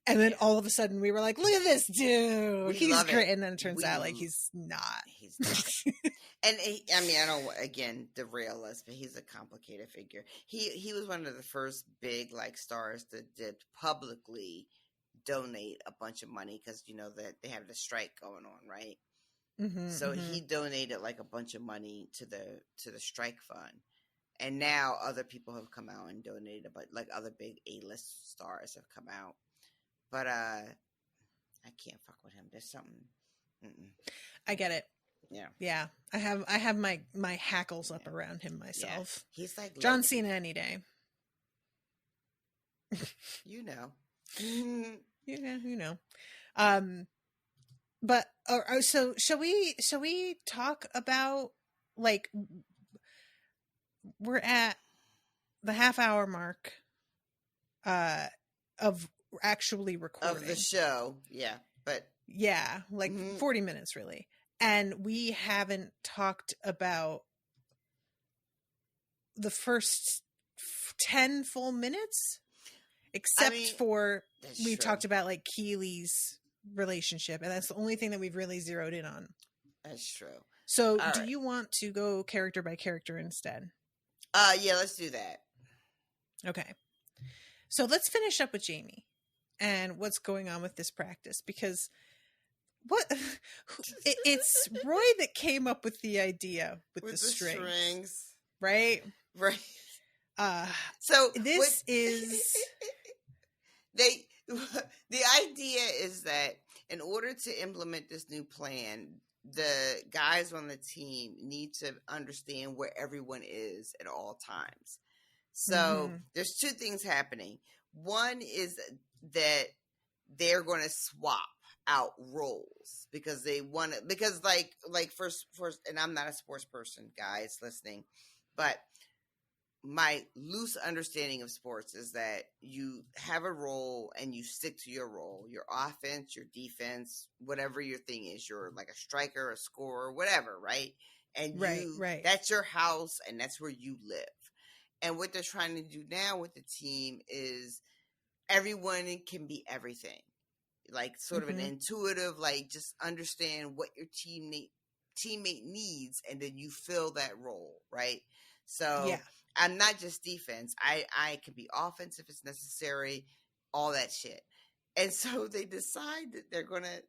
And then all of a sudden we were like, look at this dude. He's great. And then it turns out like he's not. He's not. And I don't, again, derail us, but he's a complicated figure. He was one of the first big like stars that did publicly donate a bunch of money because that they have the strike going on, right? So he donated like a bunch of money to the strike fund, and now other people have come out and donated, but like other big A-list stars have come out. But I can't fuck with him. There's something. I get it. Yeah. I have my hackles up around him myself. Yeah. He's like John Cena any day. But so shall we talk about, like, we're at the half-hour mark of actually recording of the show, but 40 minutes really, and we haven't talked about the first 10 full minutes, except for we've talked about like Keely's relationship, and that's the only thing that we've really zeroed in on. That's true. So do you want to go character by character instead? Yeah, let's do that. Okay, so let's finish up with Jamie and what's going on with this practice, because it's Roy that came up with the idea with the strings, right? So this is the idea is that in order to implement this new plan, the guys on the team need to understand where everyone is at all times. So there's two things happening. One is that they're going to swap out roles because they want to, because like first, and I'm not a sports person, guys listening, but my loose understanding of sports is that you have a role and you stick to your role, your offense, your defense, whatever your thing is. You're like a striker, a scorer, whatever, right? And right. That's your house and that's where you live. And what they're trying to do now with the team is everyone can be everything. Like sort of an intuitive, like just understand what your teammate needs and then you fill that role, right? So yeah. I'm not just defense. I can be offense if it's necessary, all that shit. And so they decide that they're going to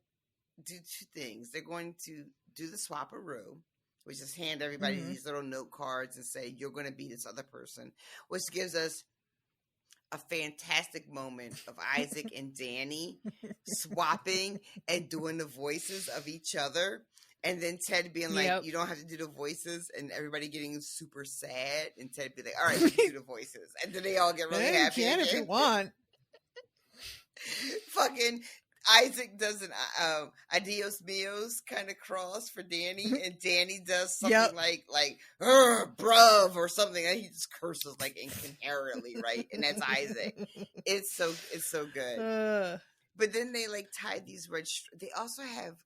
do two things. They're going to do the swap-a-roo, which is hand everybody these little note cards and say, you're going to be this other person, which gives us a fantastic moment of Isaac and Danny swapping and doing the voices of each other. And then Ted being like, you don't have to do the voices, and everybody getting super sad. And Ted be like, all right, you can do the voices. And then they all get really happy. You can if you want. Fucking Isaac does an adios mios kind of cross for Danny, and Danny does something like bruv or something. And he just curses like incoherently, right? And that's Isaac. It's so good. But then they like tie these red. They also have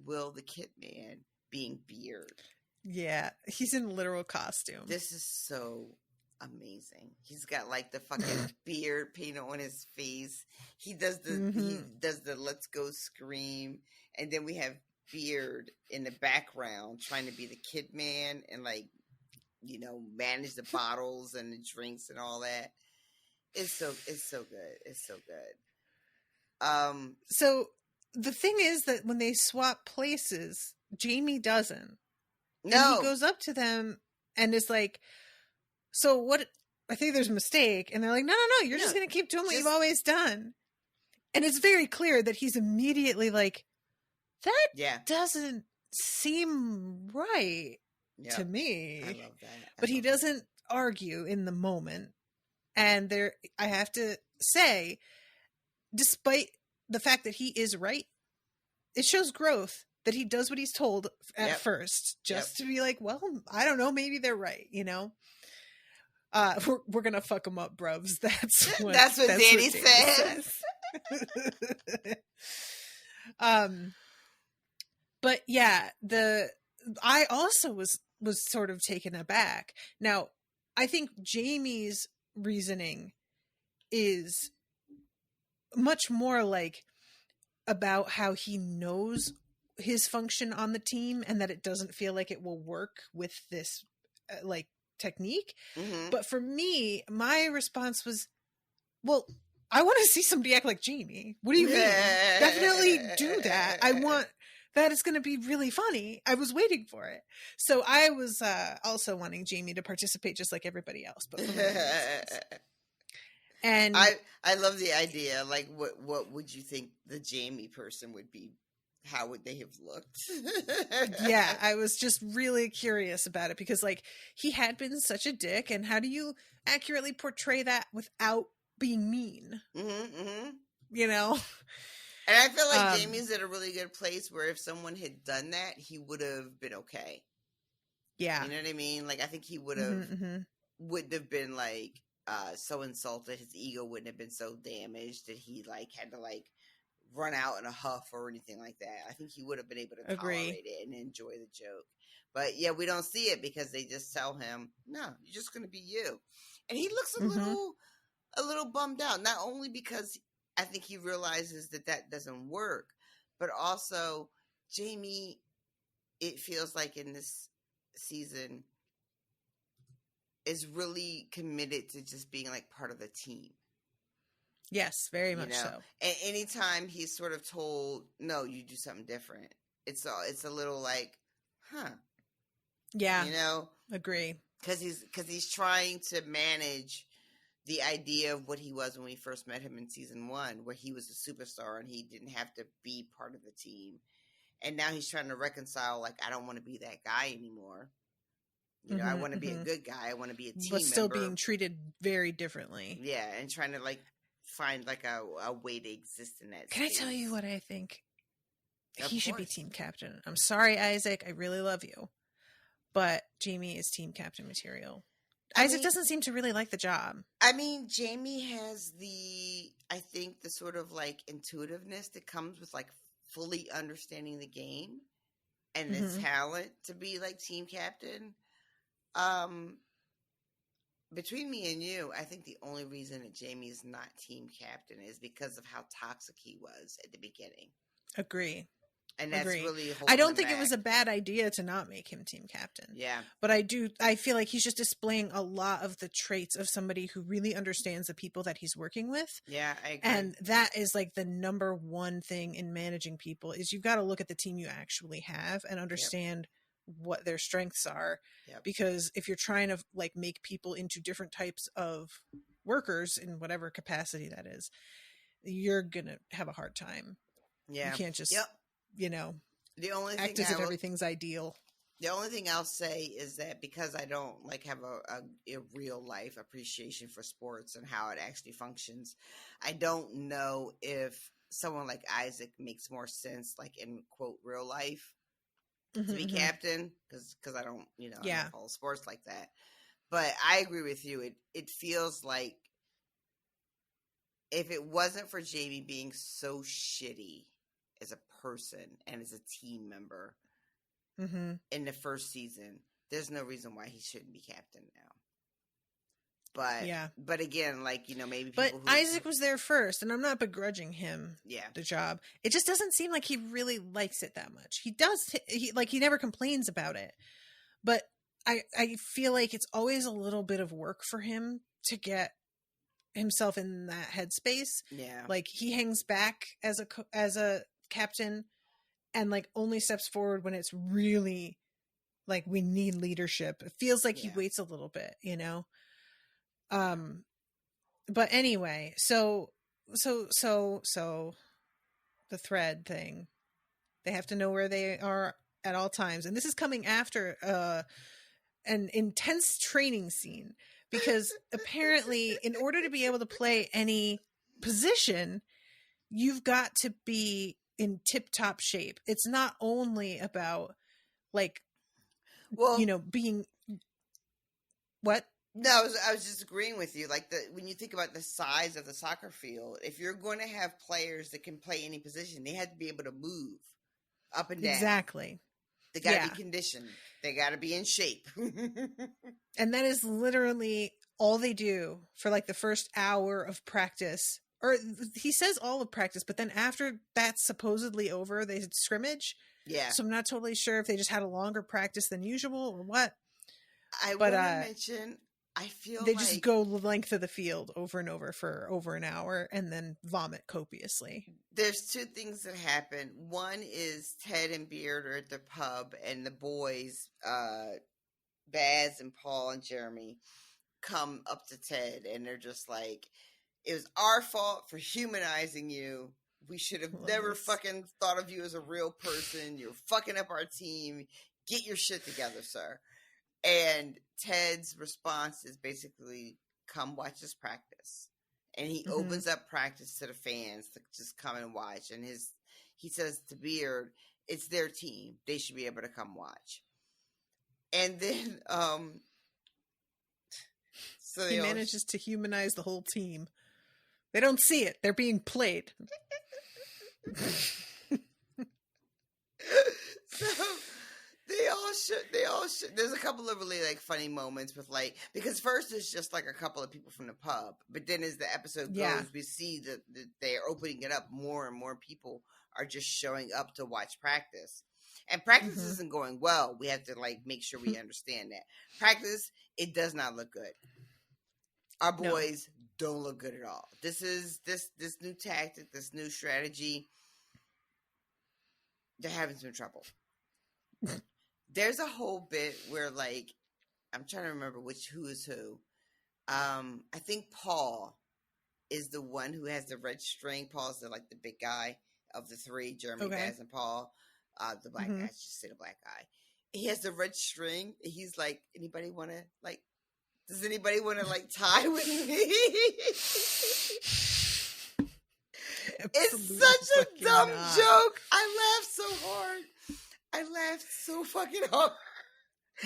Will the Kid Man being Beard. Yeah, he's in literal costume. This is so amazing. He's got like the fucking beard painted on his face. He does the let's go scream, and then we have Beard in the background trying to be the Kid Man and like, you know, manage the bottles and the drinks and all that. It's so good. It's so good. So the thing is that when they swap places, Jamie doesn't. No. And he goes up to them and is like, so what? I think there's a mistake. And they're like, no, you're just going to keep doing what you've always done. And it's very clear that he's immediately like, that doesn't seem right to me. I love that. But he doesn't argue in the moment. And I have to say, despite the fact that he is right, it shows growth that he does what he's told at first, just to be like, well, I don't know, maybe they're right, you know? We're gonna fuck them up, bruvs. That's what Danny says. But yeah, I also was sort of taken aback. Now, I think Jamie's reasoning is much more like about how he knows his function on the team and that it doesn't feel like it will work with this like technique. But for me, my response was, well, I want to see somebody act like Jamie. What do you mean? Definitely do that. I want that. Is going to be really funny. I was waiting for it. So I was also wanting Jamie to participate just like everybody else. But and I love the idea. Like, what would you think the Jamie person would be? How would they have looked? Yeah, I was just really curious about it because, like, he had been such a dick, and how do you accurately portray that without being mean? You know? And I feel like Jamie's at a really good place where if someone had done that, he would have been okay. Yeah. You know what I mean? Like, I think he would have, wouldn't have been, like, so insulted. His ego wouldn't have been so damaged that he, like, had to, like, run out in a huff or anything like that. I think he would have been able to tolerate it and enjoy the joke. But yeah, we don't see it because they just tell him, no, you're just going to be you. And he looks a little bummed out, not only because I think he realizes that doesn't work, but also Jamie, it feels like in this season, is really committed to just being like part of the team. Yes, very much so. And anytime he's sort of told, no, you do something different, it's a little like, huh. Yeah. You know? Agree. Because he's trying to manage the idea of what he was when we first met him in season 1, where he was a superstar and he didn't have to be part of the team. And now he's trying to reconcile, like, I don't want to be that guy anymore. You know, I want to be a good guy. I want to be a team member. But still being treated very differently. Yeah, and trying to, like, find, like, a way to exist in that Can space. I tell you what I think? Of He should be course. team captain. I'm sorry, Isaac. I really love you. But Jamie is team captain material. Isaac doesn't seem to really like the job. I mean, Jamie has I think the sort of, like, intuitiveness that comes with, like, fully understanding the game and the talent to be, like, team captain. Between me and you, I think the only reason that Jamie is not team captain is because of how toxic he was at the beginning. Agree. And that's really I don't think it was a bad idea to not make him team captain. Yeah. But I feel like he's just displaying a lot of the traits of somebody who really understands the people that he's working with. Yeah, I agree. And that is like the number one thing in managing people is you've got to look at the team you actually have and understand what their strengths are. Yep. Because if you're trying to like make people into different types of workers in whatever capacity that is, you're going to have a hard time. Yeah. You can't just... You know, the only act as if everything's ideal. The only thing I'll say is that because I don't like have a real life appreciation for sports and how it actually functions, I don't know if someone like Isaac makes more sense, like in quote real life, to be captain because I don't, I don't follow sports like that. But I agree with you. It feels like if it wasn't for Jamie being so shitty as a person and as a team member in the first season, there's no reason why he shouldn't be captain now. But again, like, maybe people Isaac was there first, and I'm not begrudging him the job. It just doesn't seem like he really likes it that much. He does, he never complains about it. But I feel like it's always a little bit of work for him to get himself in that headspace. Yeah. Like, he hangs back as a captain and like only steps forward when it's really like we need leadership. It feels like he waits a little bit, but anyway, so the thread thing, they have to know where they are at all times, and this is coming after an intense training scene because apparently in order to be able to play any position, you've got to be in tip-top shape. It's not only about like, being what? No, I was just agreeing with you. Like when you think about the size of the soccer field, if you're going to have players that can play any position, they have to be able to move up and down. Exactly. They got to be conditioned. They got to be in shape. And that is literally all they do for like the first hour of practice. Or he says all of practice, but then after that's supposedly over, they scrimmage. Yeah. So I'm not totally sure if they just had a longer practice than usual or what. I want to mention, I feel they just go the length of the field over and over for over an hour and then vomit copiously. There's two things that happen. One is Ted and Beard are at the pub and the boys, Baz and Paul and Jeremy, come up to Ted and they're just like, it was our fault for humanizing you. We should have never fucking thought of you as a real person. You're fucking up our team. Get your shit together, sir. And Ted's response is basically, come watch us practice. And he opens up practice to the fans to just come and watch. And he says to Beard, it's their team. They should be able to come watch. And then, so he manages to humanize the whole team. They don't see it. They're being played. So they all should. There's a couple of really like funny moments with like, because first it's just like a couple of people from the pub, but then as the episode goes, we see that they're opening it up. More and more people are just showing up to watch practice, and practice isn't going well. We have to like make sure we understand that practice, it does not look good. Our boys don't look good at all. This is this new tactic, this new strategy. They're having some trouble. There's a whole bit where like, I'm trying to remember who is who. I think Paul is the one who has the red string. Paul's the big guy of the three, Jeremy, Baz, and Paul. the black guy, just say the black guy. He has the red string. And he's like, anybody want to like? Does anybody want to like tie with me? It's such a dumb joke. I laughed so hard. I laughed so fucking hard.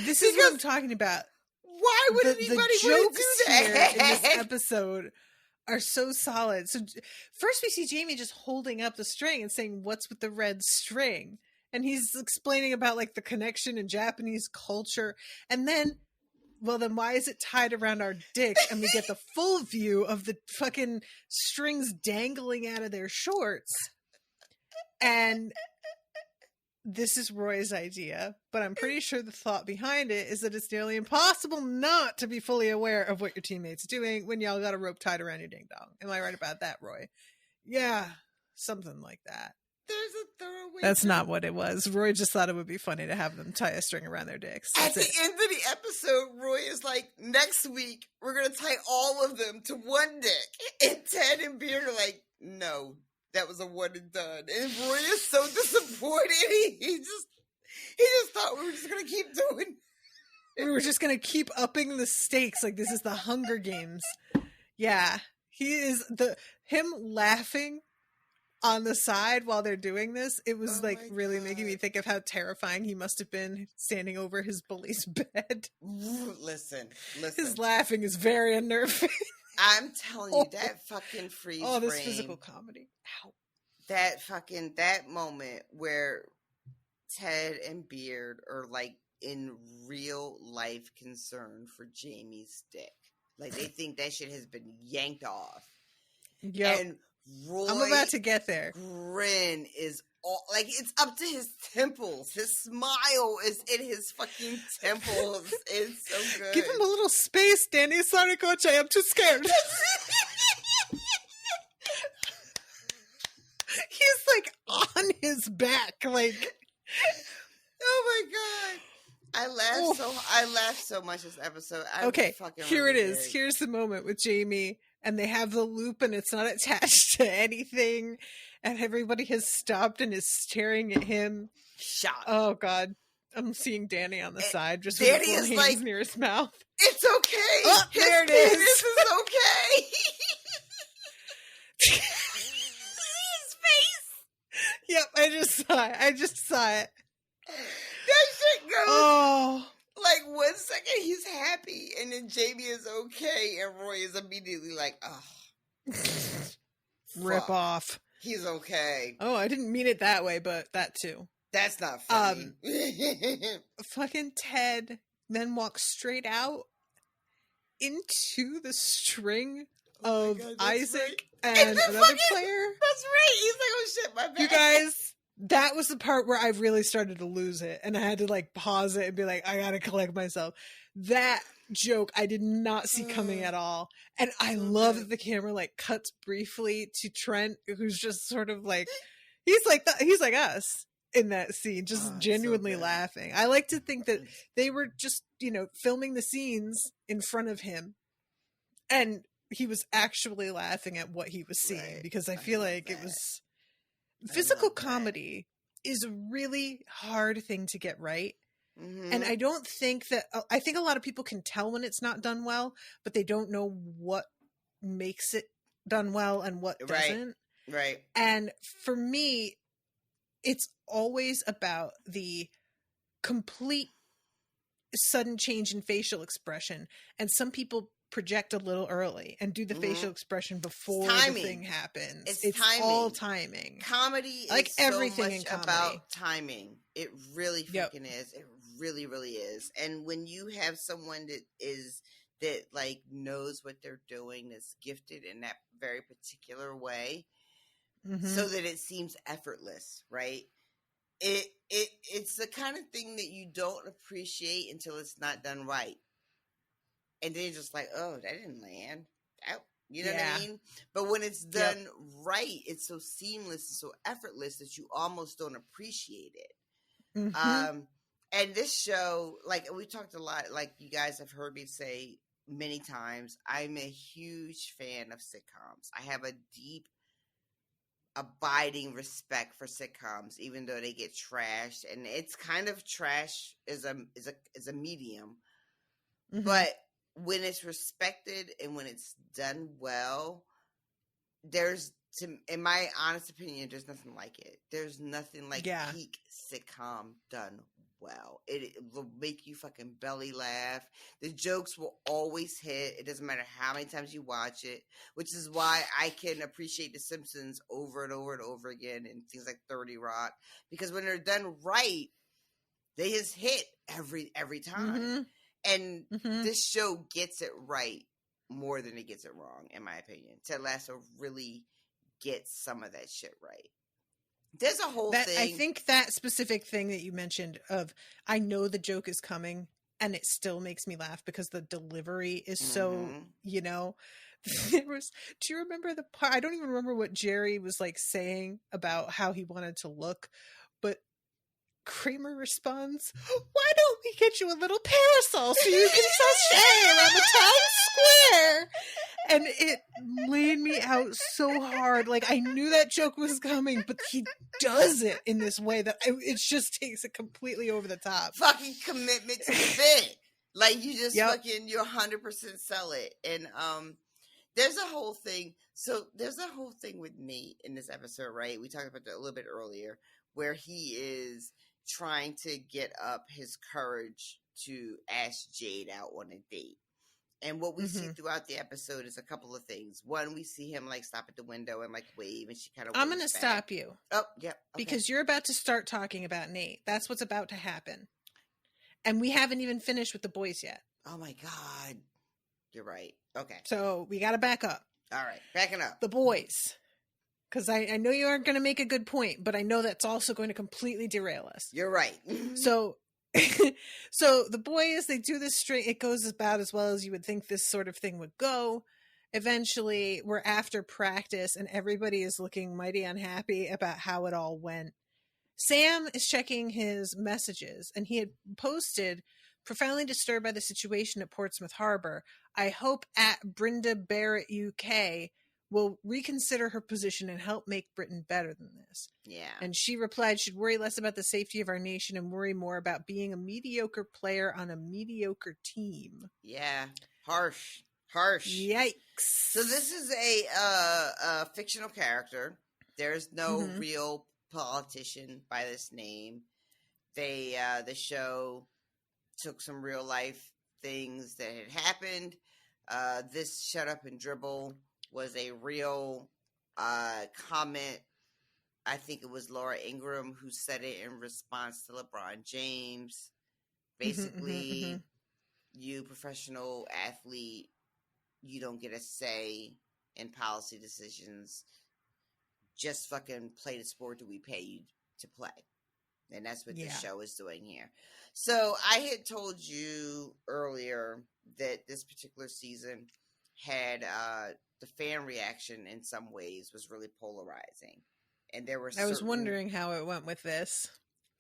This is what I'm talking about. Why would anybody want to do that? Here in this episode are so solid. So first we see Jamie just holding up the string and saying, "What's with the red string?" And he's explaining about like the connection in Japanese culture. And then, well, then why is it tied around our dicks? And we get the full view of the fucking strings dangling out of their shorts. And this is Roy's idea, but I'm pretty sure the thought behind it is that it's nearly impossible not to be fully aware of what your teammate's doing when y'all got a rope tied around your ding dong. Am I right about that, Roy? Yeah, something like that. There's a throwaway. That's not what it was. Roy just thought it would be funny to have them tie a string around their dicks. At the end of the episode, Roy is like, next week, we're going to tie all of them to one dick. And Ted and Beard are like, no, that was a one and done. And Roy is so disappointed. He just thought we were just going to keep doing. We were just going to keep upping the stakes. Like this is the Hunger Games. Yeah. Him laughing on the side while they're doing this, it was really making me think of how terrifying he must have been standing over his bully's bed. Listen. His laughing is very unnerving. I'm telling you, that fucking freeze frame. This physical comedy. Ow. That moment where Ted and Beard are like in real life concern for Jamie's dick. Like they think that shit has been yanked off. Yeah. And Roy, I'm about to get there. Grin is all like it's up to his temples. His smile is in his fucking temples. It's so good. Give him a little space, Danny. Sorry, Coach. I am too scared. He's like on his back, like. Oh my god. I laughed so much this episode. Okay, here it is. Here's the moment with Jamie. And they have the loop and it's not attached to anything. And everybody has stopped and is staring at him. Shocked. Oh, God. I'm seeing Danny on the side. Just Danny with is hands like, near his mouth. It's okay. Oh, there it is. This is okay. His face. Yep, I just saw it. That shit goes. Oh. Like 1 second he's happy and then Jamie is okay and Roy is immediately like, oh. Rip off. He's okay. Oh, I didn't mean it that way, but that too. That's not funny. Fucking Ted then walks straight out into the string of Isaac and another player. That's right. He's like, oh shit, my bad. You guys, that was the part where I really started to lose it. And I had to like pause it and be like, I gotta collect myself. That joke I did not see coming at all. And I love that the camera like cuts briefly to Trent, who's just sort of like, he's like us in that scene, just genuinely laughing. I like to think that they were just, filming the scenes in front of him. And he was actually laughing at what he was seeing, because I feel like it was... Physical comedy is a really hard thing to get right. Mm-hmm. And I don't think that... I think a lot of people can tell when it's not done well, but they don't know what makes it done well and what doesn't. Right. And for me, it's always about the complete sudden change in facial expression. And some people project a little early and do the facial expression before the thing happens. It's timing. All timing. Comedy like is everything so much in comedy. About timing. It really fucking is. It really, really is. And when you have someone that like knows what they're doing, that's gifted in that very particular way, so that it seems effortless, right? It's the kind of thing that you don't appreciate until it's not done right. And then you're just like, oh, that didn't land. You know what I mean? But when it's done right, it's so seamless and so effortless that you almost don't appreciate it. Mm-hmm. And this show, like we talked a lot, like you guys have heard me say many times, I'm a huge fan of sitcoms. I have a deep abiding respect for sitcoms, even though they get trashed, and it's kind of trash is a medium, but when it's respected and when it's done well, in my honest opinion, there's nothing like it. There's nothing like peak sitcom done well. It will make you fucking belly laugh. The jokes will always hit. It doesn't matter how many times you watch it, which is why I can appreciate The Simpsons over and over and over again, and things like 30 Rock, because when they're done right, they just hit every time. And this show gets it right more than it gets it wrong, in my opinion. Ted Lasso really gets some of that shit right. There's a whole thing. I think that specific thing that you mentioned of, I know the joke is coming and it still makes me laugh because the delivery is so, you know, do you remember the part? I don't even remember what Jerry was like saying about how he wanted to look, but Kramer responds, "Why don't we get you a little parasol so you can sashay around the town square?" And it laid me out so hard. Like, I knew that joke was coming, but he does it in this way that it just takes it completely over the top. Fucking commitment to the bit. Like, you just fucking, you 100% sell it. And there's a whole thing. So there's a whole thing with Nate in this episode, right? We talked about that a little bit earlier, where he is trying to get up his courage to ask Jade out on a date. And what we see throughout the episode is a couple of things. One, we see him like stop at the window and like wave, and she kind of. I'm going to stop you. Oh, yeah. Okay. Because you're about to start talking about Nate. That's what's about to happen. And we haven't even finished with the boys yet. Oh my God. You're right. Okay. So we got to back up. All right. Backing up. The boys. Because I know you aren't going to make a good point, but I know that's also going to completely derail us. You're right. So the boys, they do this straight. It goes about as well as you would think this sort of thing would go. Eventually, we're after practice, and everybody is looking mighty unhappy about how it all went. Sam is checking his messages, and he had posted, "Profoundly disturbed by the situation at Portsmouth Harbor. I hope at Brenda Barrett UK will reconsider her position and help make Britain better than this." Yeah. And she replied, "Should worry less about the safety of our nation and worry more about being a mediocre player on a mediocre team." Yeah. Harsh. Yikes. So this is a fictional character. There's no real politician by this name. The show took some real life things that had happened. This shut up and dribble was a real comment. I think it was Laura Ingraham who said it in response to LeBron James. Basically, you professional athlete, you don't get a say in policy decisions. Just fucking play the sport that we pay you to play. And that's what this show is doing here. So I had told you earlier that this particular season had the fan reaction in some ways was really polarizing. And there were I was wondering how it went with this.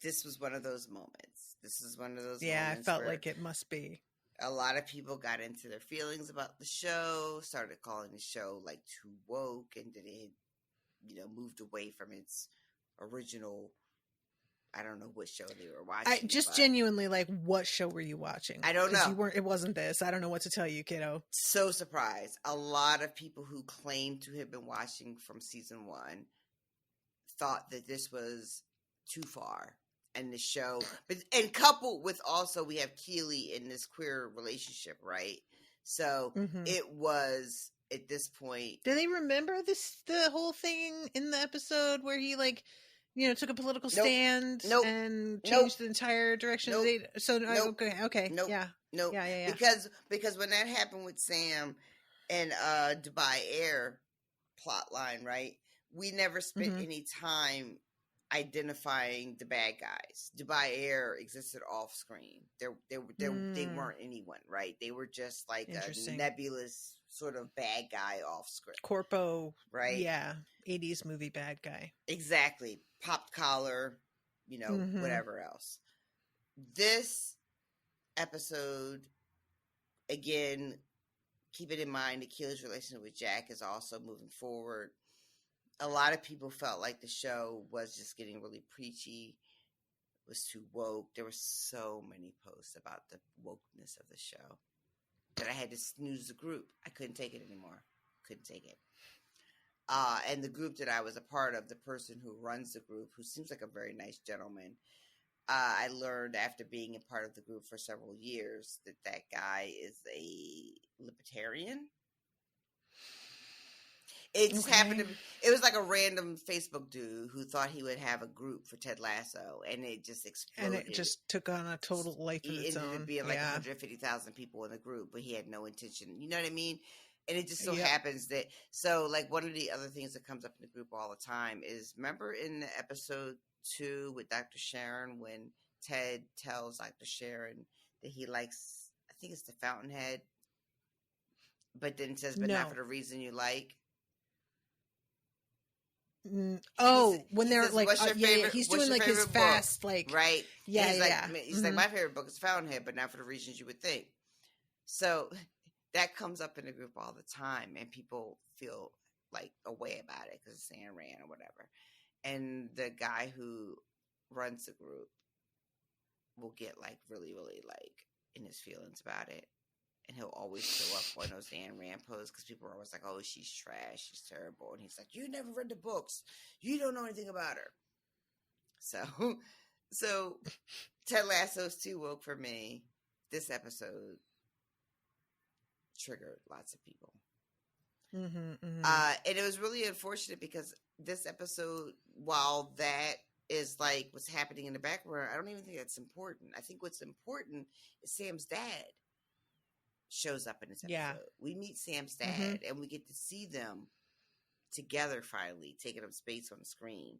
This was one of those moments. Yeah, I felt like it must be. A lot of people got into their feelings about the show, started calling the show like too woke, and that it had, moved away from its original. I don't know what show they were watching. Genuinely, like, what show were you watching? I don't know. It wasn't this. I don't know what to tell you, kiddo. So surprised. A lot of people who claimed to have been watching from season 1 thought that this was too far. And the show, and coupled with also we have Keely in this queer relationship, right? So it was at this point. Do they remember the whole thing in the episode where he took a political stand and changed the entire direction of the okay. Nope. Yeah. Nope. Yeah. Because when that happened with Sam and Dubai Air plot line, right? We never spent any time identifying the bad guys. Dubai Air existed off screen. They weren't anyone, right? They were just like a nebulous sort of bad guy off script. Corpo, right? Yeah, 80s movie bad guy. Exactly. Popped collar, whatever else. This episode, again, keep it in mind, Akela's relationship with Jack is also moving forward. a lot of people felt like the show was just getting really preachy, was too woke. There were so many posts about the wokeness of the show that I had to snooze the group. I couldn't take it anymore. Couldn't take it. And the group that I was a part of, the person who runs the group, who seems like a very nice gentleman, I learned after being a part of the group for several years that guy is a libertarian. It just happened to be, it was like a random Facebook dude who thought he would have a group for Ted Lasso, and it just exploded. And it just took on a total life of its own. It ended up being like 150,000 people in the group, but he had no intention. You know what I mean? And it just so happens that, so like one of the other things that comes up in the group all the time is, remember in the episode 2 with Dr. Sharon, when Ted tells Dr. Sharon that he likes, I think it's the Fountainhead, but then says, but not for the reason you like. When they're like, he's doing like his fast, like, right? Yeah, he's like, my favorite book is Fountainhead, but not for the reasons you would think. So that comes up in the group all the time, and people feel like a way about it because it's Ayn Rand or whatever. And the guy who runs the group will get like really, really like in his feelings about it. And he'll always show up on those Ayn Rand posts because people are always like, oh, she's trash, she's terrible. And he's like, you never read the books. You don't know anything about her. So Ted Lasso's too woke for me. This episode triggered lots of people. And it was really unfortunate because this episode, while that is like what's happening in the background, I don't even think that's important. I think what's important is Sam's dad shows up in this episode. Yeah. We meet Sam's dad and we get to see them together finally, taking up space on the screen.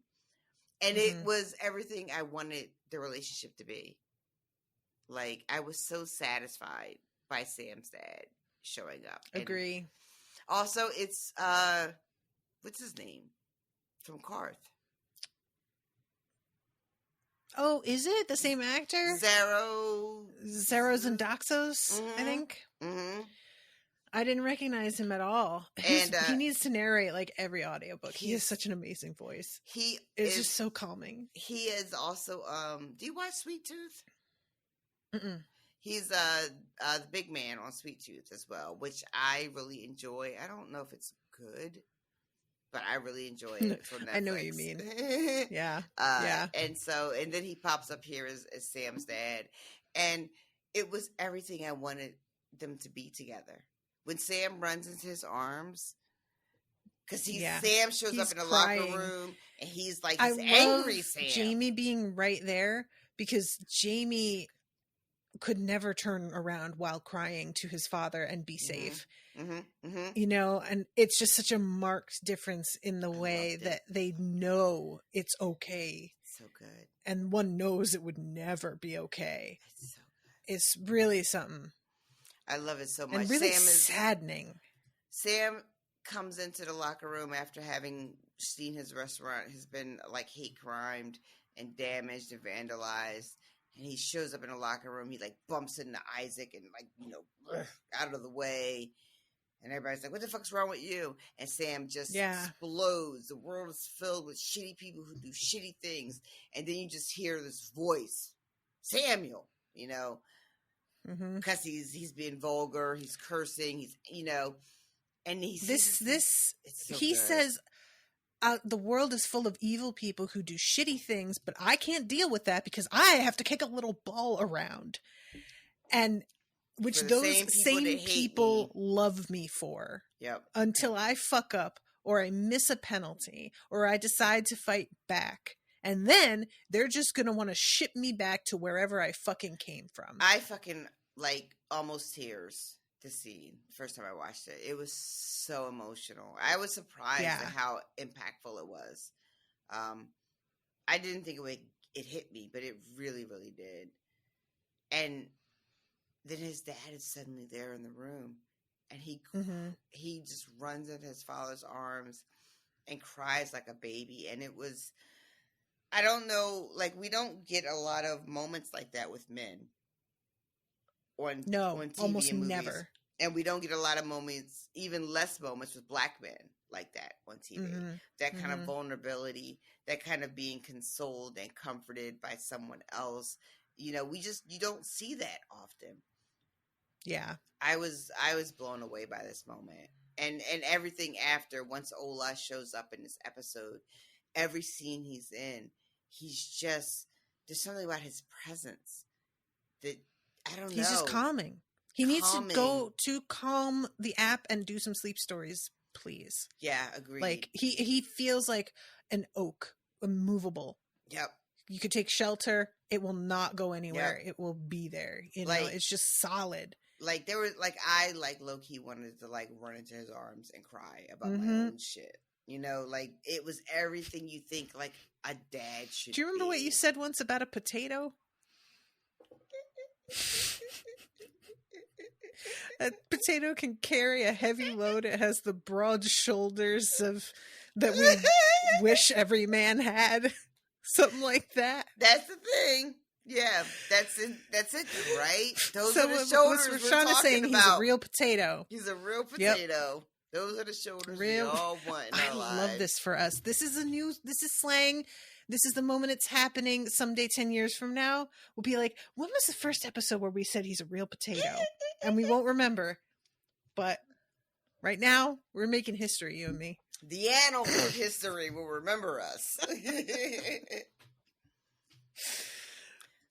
And it was everything I wanted the relationship to be. Like, I was so satisfied by Sam's dad showing up. Agree. And also, it's what's his name? From Karth. Oh, is it the same actor? Zeros and Doxos, I think. I didn't recognize him at all. And he needs to narrate like every audiobook. He has such an amazing voice. He is just so calming. He is also do you watch Sweet Tooth? He's the big man on Sweet Tooth as well, which I really enjoy. I don't know if it's good, but I really enjoy it from Netflix. I know what you mean. Yeah. And then he pops up here as Sam's dad. And it was everything I wanted them to be together. When Sam runs into his arms, because Sam shows up in the locker room, and he's like, he's angry Sam. Jamie being right there, because Jamie could never turn around while crying to his father and be safe. You know, and it's just such a marked difference in the way that they know it's okay. So good. And one knows it would never be okay. It's so good. It's really something. I love it so much. And really saddening. Sam comes into the locker room after having seen his restaurant has been like hate crimed and damaged and vandalized. And he shows up in the locker room. He like bumps into Isaac and like, you know, out of the way. And everybody's like, what the fuck's wrong with you? And Sam just explodes. The world is filled with shitty people who do shitty things. And then you just hear this voice, Samuel, you know, because he's being vulgar. He's cursing. He's, you know, and he says, the world is full of evil people who do shitty things, but I can't deal with that because I have to kick a little ball around. And which those same people love me for. Yep. Until I fuck up or I miss a penalty or I decide to fight back. And then they're just going to want to ship me back to wherever I fucking came from. I fucking like almost tears this scene. First time I watched it. It was so emotional. I was surprised at how impactful it was. I didn't think it hit me, but it really, really did. And then his dad is suddenly there in the room, and he just runs in his father's arms and cries like a baby. And it was, I don't know, like we don't get a lot of moments like that with men on TV almost and movies. never. And we don't get a lot of moments, even less moments with black men like that on TV. Mm-hmm. That kind of vulnerability, that kind of being consoled and comforted by someone else. You know, you don't see that often. Yeah. I was blown away by this moment. And everything after, once Ola shows up in this episode, every scene he's in, he's just, there's something about his presence that, I don't know. He's just calming. He needs to go to calm the app and do some sleep stories, please. Yeah, agreed. Like, he feels like an oak, immovable. Yep. You could take shelter. It will not go anywhere. Yep. It will be there. You know, Like, it's just solid. Like, there was, like, I, like, low-key wanted to, like, run into his arms and cry about my own shit. You know, like, it was everything you think, like, a dad should Do you remember what you said once about a potato? A potato can carry a heavy load. It has the broad shoulders that we wish every man had. Something like that. That's the thing. Yeah, that's it, right? Those So are the shoulders what we're RoShawn is saying, talking about. he's a real potato. He's a real potato. Yep. Those are the shoulders we all want in our lives. I love this for us. This is slang. This is the moment it's happening. Someday, 10 years from now, we'll be like, when was the first episode where we said he's a real potato? And we won't remember. But right now, we're making history, you and me. The annals of history will remember us.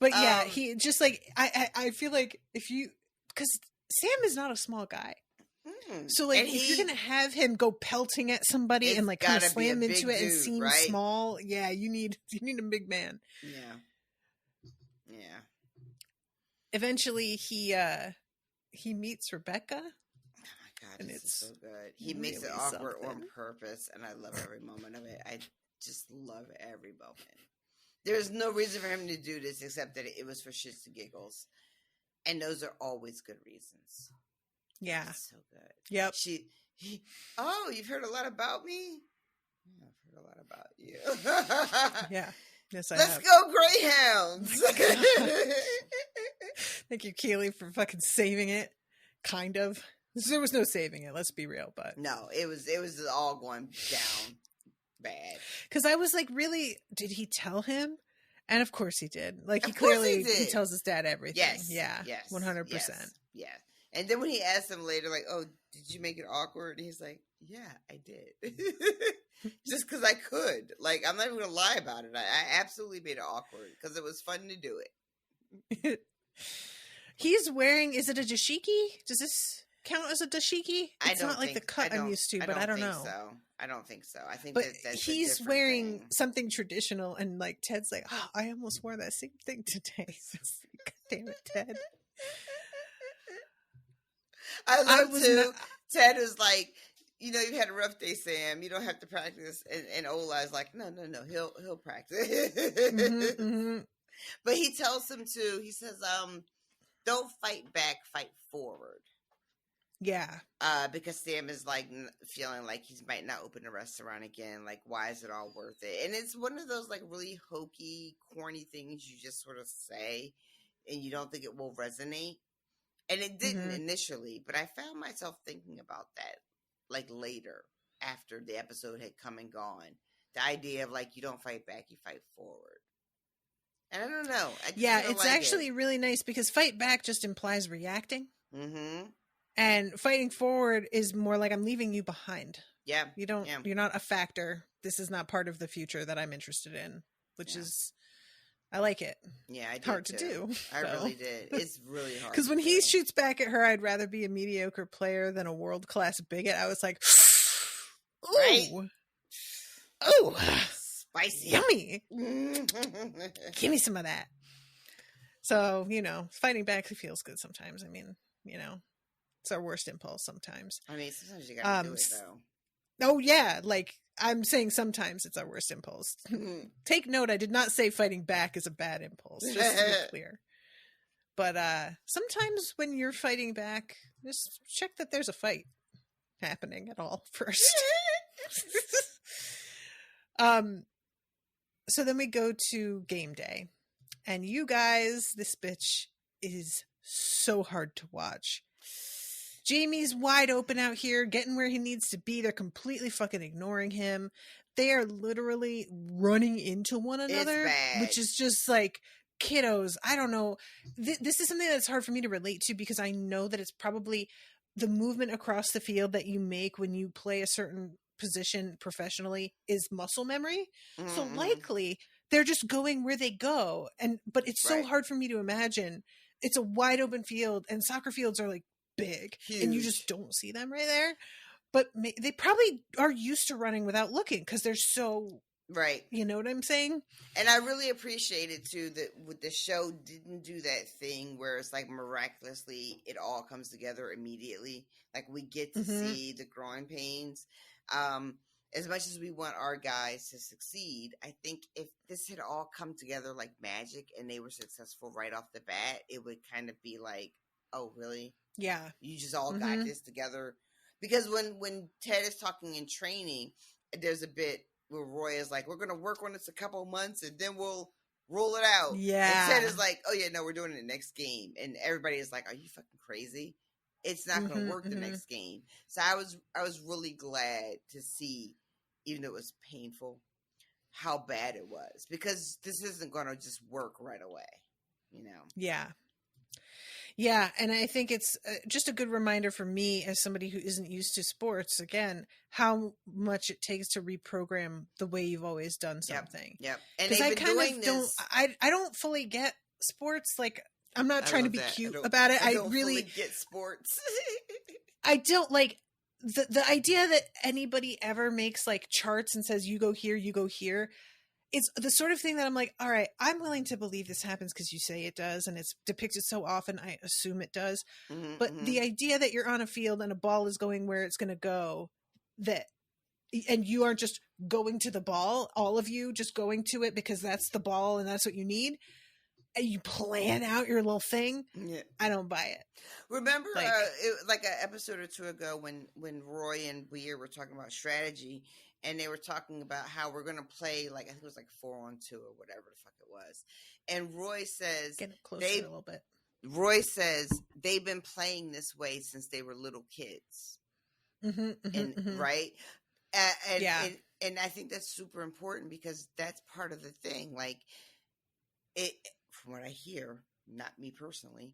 But yeah, he just like, I feel like because Sam is not a small guy. So like, if you're going to have him go pelting at somebody and like kind of slam into it and seem small, yeah, you need a big man. Yeah. Eventually he meets Rebecca. Oh my God, and it's so good. He makes it awkward on purpose, and I love every moment of it. I just love every moment. There's no reason for him to do this except that it was for shits and giggles. And those are always good reasons. Yeah. It's so good. Yep. You've heard a lot about me? Yeah, I've heard a lot about you. Yeah. Yes, Let's go Greyhounds. Thank you, Keely, for fucking saving it. Kind of. There was no saving it, let's be real, but no, it was all going down bad. Because I was like, really, did he tell him? And of course he did. Like, he tells his dad everything. Yes. Yeah. Yes. 100%. Yes, yeah. And then when he asked him later, like, oh, did you make it awkward? And he's like, yeah, I did. Just because I could. Like, I'm not even going to lie about it. I absolutely made it awkward because it was fun to do it. He's wearing, is it a dashiki? Does this count as a dashiki? It's not like the cut I'm used to, but I don't know. So. I don't think so. I think that's he's wearing something traditional, and like Ted's like, oh, I almost wore that same thing today. God damn it, Ted. I love too. Ted is like, you know, you've had a rough day, Sam. You don't have to practice. And Ola is like, no. He'll practice. But he tells him to. He says, don't fight back, fight forward. Yeah. Because Sam is like feeling like he might not open a restaurant again. Like, why is it all worth it? And it's one of those like really hokey, corny things you just sort of say, and you don't think it will resonate. And it didn't initially, but I found myself thinking about that like later after the episode had come and gone. The idea of like, you don't fight back, you fight forward. And I don't know. It's actually really nice because fight back just implies reacting. And fighting forward is more like I'm leaving you behind. Yeah. You're not a factor. This is not part of the future that I'm interested in, which is, I like it. Yeah, I did hard too. To do. I really did. It's really hard. Because when he shoots back at her, I'd rather be a mediocre player than a world-class bigot. I was like, ooh. Right? Oh. Spicy. Yummy. Give me some of that. So, fighting back feels good sometimes. I mean, it's our worst impulse sometimes. I mean, sometimes you gotta do it, though. Oh, yeah. Like, I'm saying sometimes it's our worst impulse. Take note, I did not say fighting back is a bad impulse, just to be clear. But sometimes when you're fighting back, just check that there's a fight happening at all first. So then we go to game day. And you guys, this bitch is so hard to watch. Jamie's wide open out here, getting where he needs to be. They're completely fucking ignoring him. They are literally running into one another, It's bad. which is just like, kiddos, I don't know. This is something that's hard for me to relate to because I know that it's probably the movement across the field that you make when you play a certain position professionally is muscle memory. Mm-hmm. So likely they're just going where they go. But it's so Right. hard for me to imagine. It's a wide open field, and soccer fields are like big, Huge. and you just don't see them right there. But they probably are used to running without looking because they're so, right. you know what I'm saying? And I really appreciate it too that with the show didn't do that thing where it's like miraculously it all comes together immediately. Like we get to see the growing pains. As much as we want our guys to succeed, I think if this had all come together like magic and they were successful right off the bat, it would kind of be like, oh, really? Yeah. You just all got this together. Because when Ted is talking in training, there's a bit where Roy is like, we're going to work on this a couple months and then we'll roll it out. Yeah. And Ted is like, oh, yeah, no, we're doing it next game. And everybody is like, are you fucking crazy? It's not going to work the next game. So I was really glad to see, even though it was painful, how bad it was. Because this isn't going to just work right away, you know? Yeah. Yeah, and I think it's just a good reminder for me as somebody who isn't used to sports, again, how much it takes to reprogram the way you've always done something. Yep. And because they've I been kind doing of this. I don't fully get sports. Like, I'm not trying to be cute about it. I I don't really fully get sports. I don't like the idea that anybody ever makes like charts and says you go here, you go here. It's the sort of thing that I'm like, all right, I'm willing to believe this happens because you say it does and it's depicted so often, I assume it does. But the idea that you're on a field and a ball is going where it's going to go, and you aren't just going to the ball, all of you just going to it because that's the ball and that's what you need, and you plan out your little thing, I don't buy it. Remember, like an episode or two ago when Roy and Weir were talking about strategy, and they were talking about how we're going to play, like, I think it was like 4-on-2 or whatever the fuck it was. And Roy says, get closer a little bit. Roy says they've been playing this way since they were little kids. Right? And I think that's super important because that's part of the thing. Like, it, from what I hear, not me personally,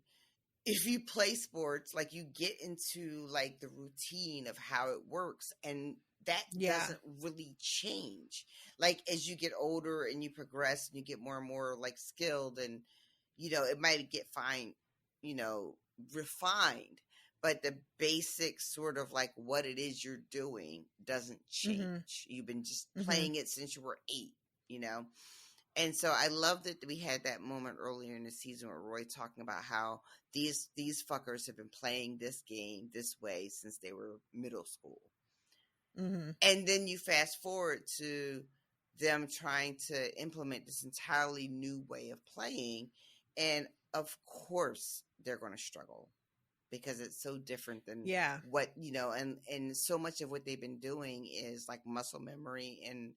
if you play sports, like, you get into like the routine of how it works, and that doesn't really change. Like, as you get older and you progress and you get more and more like skilled, and you know, it might get refined, but the basic sort of like what it is you're doing doesn't change. You've been just playing it since you were 8, you know? And so I love that we had that moment earlier in the season where Roy talking about how these fuckers have been playing this game this way since they were middle school. And then you fast forward to them trying to implement this entirely new way of playing. And of course they're going to struggle because it's so different than what, you know, and so much of what they've been doing is like muscle memory and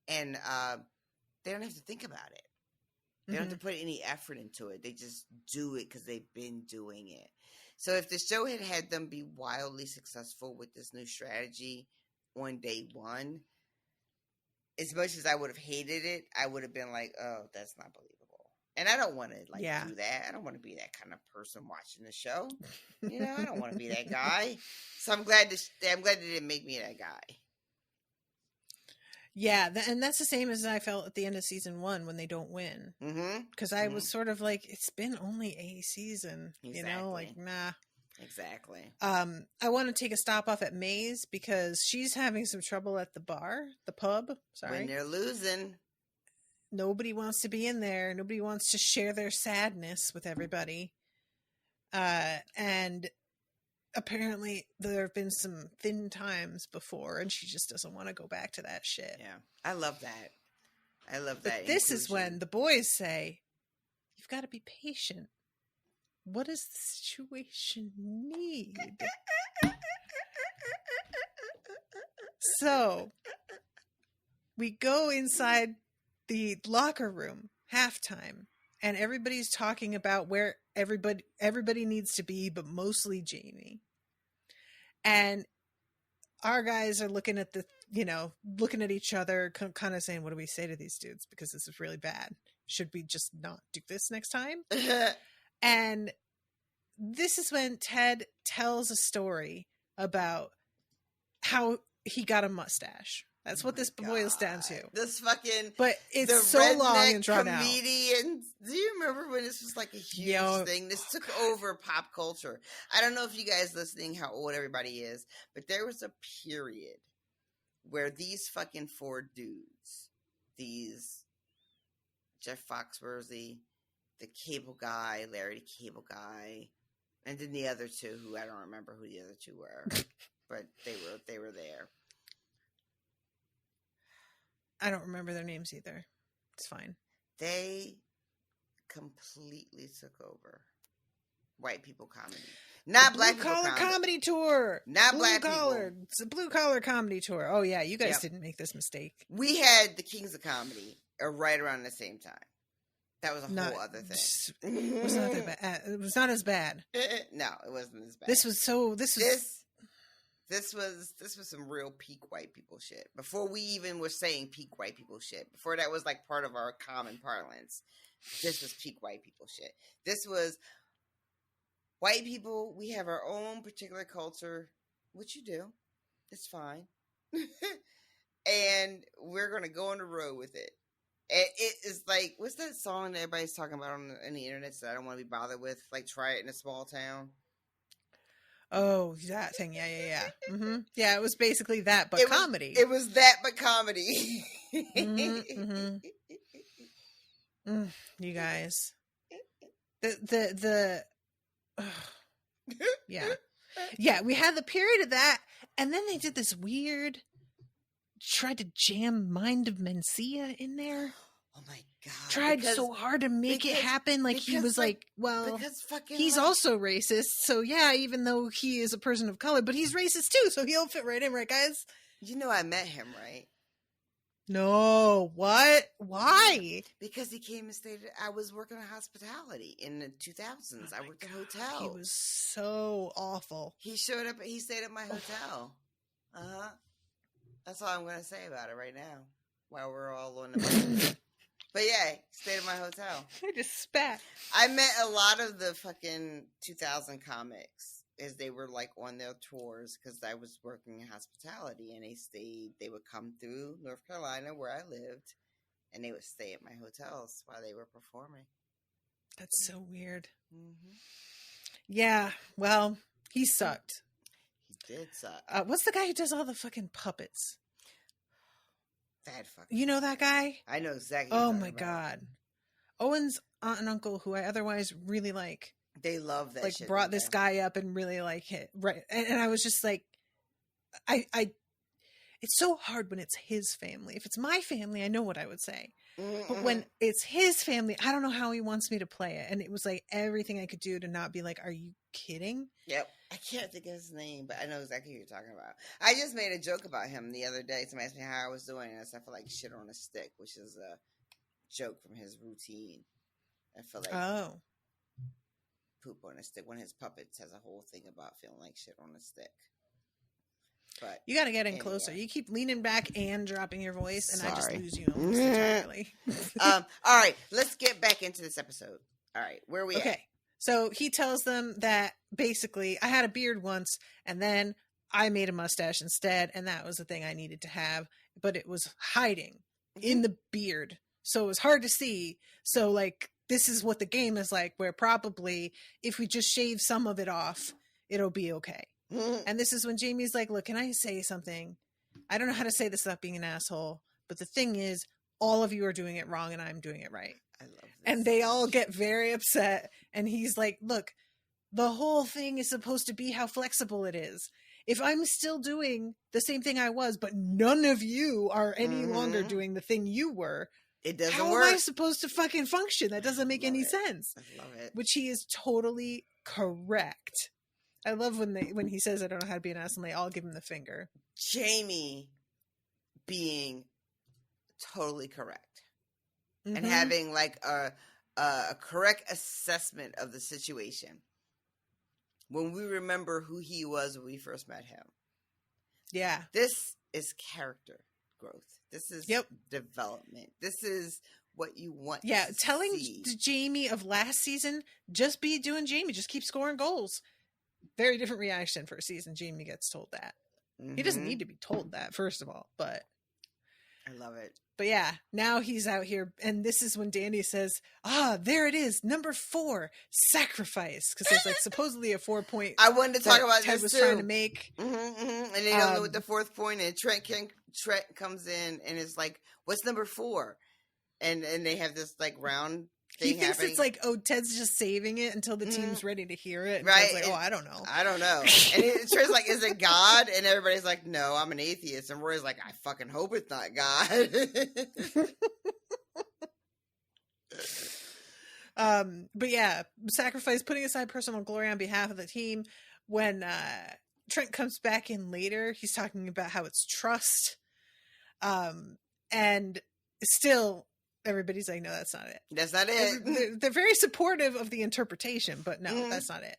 they don't have to think about it. They don't have to put any effort into it. They just do it because they've been doing it. So if the show had them be wildly successful with this new strategy on day one, as much as I would have hated it, I would have been like, oh, that's not believable. And I don't want to do that. I don't want to be that kind of person watching the show. You know, I don't want to be that guy. So I'm glad they didn't make me that guy. Yeah, and that's the same as I felt at the end of season 1 when they don't win. Because I was sort of like, it's been only a season, you know, like, nah. Exactly. I want to take a stop off at May's because she's having some trouble at the pub. Sorry. When they're losing. Nobody wants to be in there. Nobody wants to share their sadness with everybody. And apparently there have been some thin times before, and she just doesn't want to go back to that shit. Yeah. I love that. But this is when the boys say, you've got to be patient. What does the situation need? So we go inside the locker room, halftime, and everybody's talking about where everybody needs to be, but mostly Jamie. And our guys are looking at looking at each other, kind of saying, what do we say to these dudes? Because this is really bad. Should we just not do this next time? And this is when Ted tells a story about how he got a mustache. That's what this boils down to. This fucking... But it's so long and drawn out. Comedian. Do you remember when this was like a huge thing? This took over pop culture. I don't know if you guys listening, how old everybody is, but there was a period where these fucking 4 dudes, these Jeff Foxworthy, the cable guy, Larry the Cable Guy, and then the other 2 who I don't remember who the other 2 were, but they were there. I don't remember their names either. It's fine. They completely took over white people comedy. Not black people collar comedy tour. Not blue black collar. people. It's a blue collar comedy tour. Oh yeah, you guys didn't make this mistake. We had the Kings of Comedy right around the same time. That was a whole other thing. It was not that bad. It was not as bad. No, it wasn't as bad. This was some real peak white people shit. Before we even were saying peak white people shit. Before that was like part of our common parlance. This was peak white people shit. This was white people. We have our own particular culture, which you do. It's fine. And we're going to go on the road with it. And it is like, what's that song that everybody's talking about on the internet that I don't want to be bothered with? Like, try it in a small town. Oh, that thing. Yeah. Mm-hmm. Yeah, it was basically that, but comedy. It was that, but comedy. You guys. Yeah, we had the period of that, and then they did this weird, tried to jam Mind of Mencia in there. Oh my god! Tried so hard to make it happen. Like he was like, well, he's also racist. So yeah, even though he is a person of color, but he's racist too. So he'll fit right in, right, guys? You know, I met him, right? No, what? Why? Because he came and stayed. I was working in hospitality in the 2000s. I worked at a hotel. He was so awful. He showed up. He stayed at my hotel. That's all I'm going to say about it right now. While we're all on the phone. But yeah, stayed at my hotel. I just spat. I met a lot of the fucking 2000 comics as they were like on their tours because I was working in hospitality and they would come through North Carolina where I lived and they would stay at my hotels while they were performing. That's so weird. Mm-hmm. Yeah, well, he sucked. He did suck. What's the guy who does all the fucking puppets? Fucking you know that guy? I know exactly. Oh my god, Owen's aunt and uncle, who I otherwise really like, they love that. Like shit, brought this guy up and really like it, right? And I was just like, I. It's so hard when it's his family. If it's my family, I know what I would say. But when it's his family, I don't know how he wants me to play it. And it was like everything I could do to not be like, are you kidding? Yep. I can't think of his name, but I know exactly who you're talking about. I just made a joke about him the other day. Somebody asked me how I was doing, and I said I feel like shit on a stick, which is a joke from his routine. I feel like poop on a stick. One of his puppets has a whole thing about feeling like shit on a stick. But you got to get in closer. You keep leaning back and dropping your voice, and I just lose you almost entirely. All right, let's get back into this episode. All right, where are we at? So he tells them that basically I had a beard once, and then I made a mustache instead, and that was the thing I needed to have, but it was hiding in the beard, so it was hard to see. So like this is what the game is like, where probably if we just shave some of it off, it'll be okay. And this is when Jamie's like, look, can I say something? I don't know how to say this without being an asshole, but the thing is, all of you are doing it wrong and I'm doing it right. I love this. And they all get very upset. And he's like, look, the whole thing is supposed to be how flexible it is. If I'm still doing the same thing I was, but none of you are any longer doing the thing you were, it doesn't how work. am I supposed to fucking function? That doesn't make any sense. I love it. Which he is totally correct. I love when he says I don't know how to be an ass and they all give him the finger. Jamie being totally correct and having like a correct assessment of the situation. when we remember who he was when we first met him. Yeah. This is character growth. This is development. This is what you want. Yeah, to telling see. Jamie of last season, just be doing Jamie, just keep scoring goals. Very different reaction for a season Jamie gets told that. He doesn't need to be told that, first of all, but I love it. But yeah, now he's out here, and this is when Danny says, there it is, number 4, sacrifice, because there's like supposedly a 4-point. I wanted to talk about Ted this was too. trying to make, and they don't know what the 4th point, and Trent comes in and is like, "What's number 4?" And they have this like round thing. He thinks happening. it's like, Ted's just saving it until the team's ready to hear it. And Right? Ted's like, I don't know. I don't know. And Trent's like, "Is it God?" And everybody's like, "No, I'm an atheist." And Roy's like, "I fucking hope it's not God." But yeah, sacrifice, putting aside personal glory on behalf of the team. When Trent comes back in later, he's talking about how it's trust. And still everybody's like, no, that's not it. That's not it. They're very supportive of the interpretation, but no, that's not it.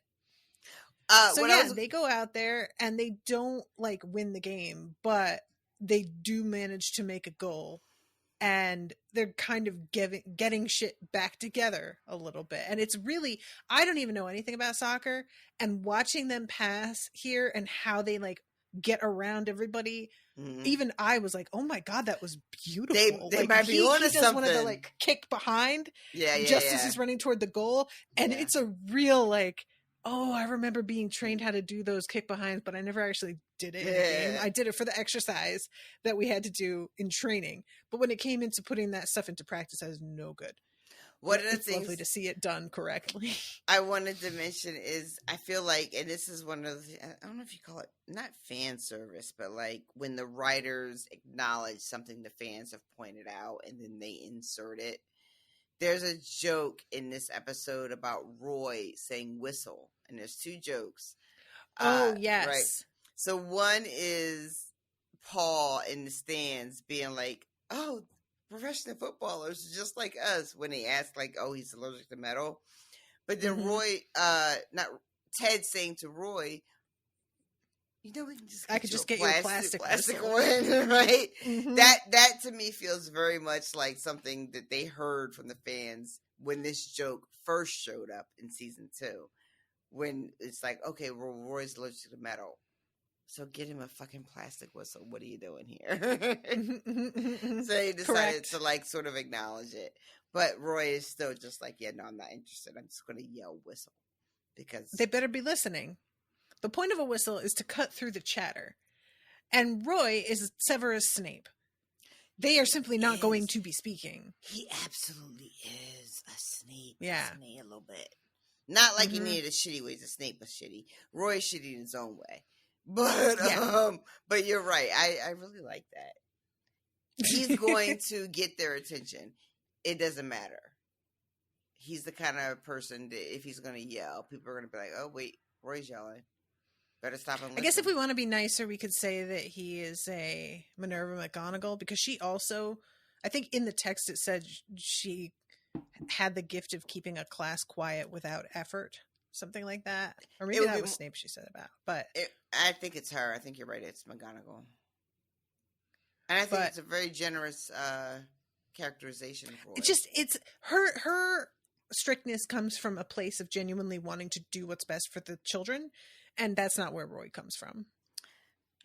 So they go out there and they don't like win the game, but they do manage to make a goal. And they're kind of getting shit back together a little bit. And it's really, I don't even know anything about soccer, and watching them pass here and how they like get around everybody. Even I was like, oh my God, that was beautiful. They like, might be on to something. One of the like kick behind as he's running toward the goal. And it's a real like, I remember being trained how to do those kick behinds, but I never actually did it in the game. I did it for the exercise that we had to do in training. But when it came into putting that stuff into practice, I was no good. It's lovely to see it done correctly. I wanted to mention is I feel like, and this is one of the, I don't know if you call it not fan service, but like when the writers acknowledge something the fans have pointed out and then they insert it. There's a joke in this episode about Roy saying whistle, and there's 2 jokes. Yes. Right. So one is Paul in the stands being like, professional footballers just like us, when they ask like, he's allergic to metal. But then Roy, Ted saying to Roy, we can just get you a plastic one, right? That to me feels very much like something that they heard from the fans when this joke first showed up in season 2, when it's like, okay, well, Roy's allergic to metal, so get him a fucking plastic whistle. What are you doing here? So they decided to like sort of acknowledge it, but Roy is still just like, yeah, no, I'm not interested. I'm just going to yell whistle because they better be listening. The point of a whistle is to cut through the chatter. And Roy is Severus Snape. They are simply not going to be speaking. He absolutely is a Snape. Yeah. A little bit. Not like he needed a shitty way. Snape was shitty. Roy is shitty in his own way. But you're right. I really like that. He's going to get their attention. It doesn't matter. He's the kind of person that if he's going to yell, people are going to be like, oh, wait, Roy's yelling. Better stop and listen. I guess if we want to be nicer, we could say that he is a Minerva McGonagall, because she also, I think in the text it said she had the gift of keeping a class quiet without effort, something like that. Or maybe that was Snape she said about. But I think it's her. I think you're right. It's McGonagall. And I think it's a very generous characterization for it. It's her strictness comes from a place of genuinely wanting to do what's best for the children. And that's not where Roy comes from.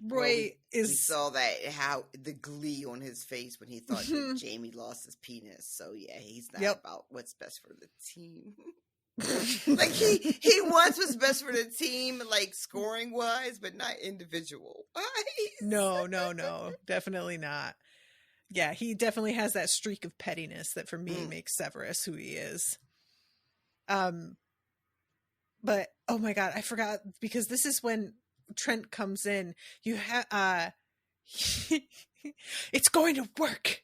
We saw that, how the glee on his face when he thought that Jamie lost his penis. So yeah, he's not about what's best for the team. Like he wants what's best for the team, like scoring wise, but not individual wise. No, definitely not. Yeah, he definitely has that streak of pettiness that for me makes Severus who he is. But oh my God, I forgot, because this is when Trent comes in. You have it's going to work.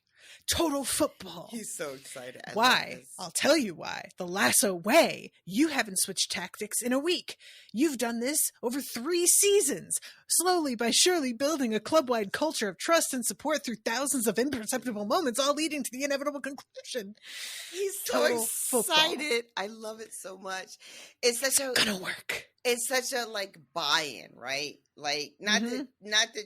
Total football. He's so excited. Why? I'll tell you why. The Lasso way. You haven't switched tactics in a week. You've done this over 3 seasons, slowly but surely building a club-wide culture of trust and support through thousands of imperceptible moments, all leading to the inevitable conclusion. He's so excited. I love it so much. It's such gonna work. it's such a like buy-in, right? Like not the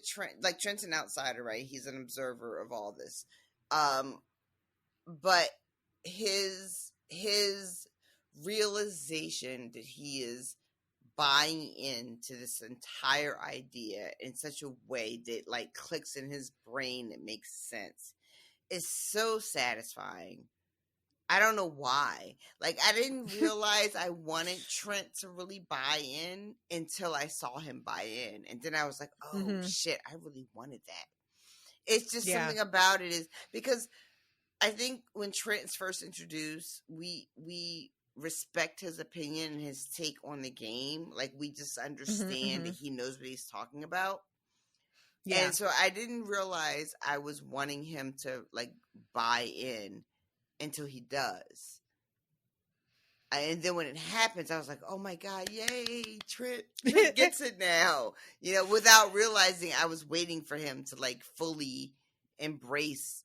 Trent, like Trent's an outsider, right? He's an observer of all this. But his realization that he is buying into this entire idea in such a way that like clicks in his brain that makes sense is so satisfying. I don't know why. Like, I didn't realize I wanted Trent to really buy in until I saw him buy in. And then I was like, oh, shit, I really wanted that. It's just something about it is because I think when Trent's first introduced, we respect his opinion and his take on the game. Like, we just understand that he knows what he's talking about. Yeah. And so I didn't realize I was wanting him to, like, buy in until he does. And then when it happens, I was like, oh my God, yay, Trent gets it now. You know, without realizing I was waiting for him to like fully embrace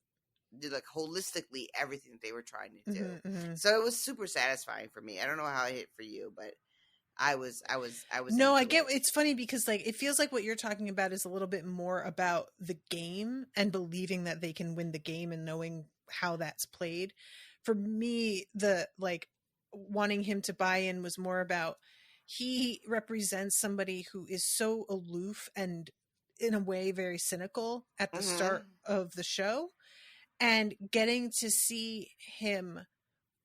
like holistically everything that they were trying to do. So it was super satisfying for me. I don't know how it hit for you, but I was no, I get it's funny because like it feels like what you're talking about is a little bit more about the game and believing that they can win the game and knowing how that's played. For me, the like wanting him to buy in was more about he represents somebody who is so aloof and in a way very cynical at the start of the show, and getting to see him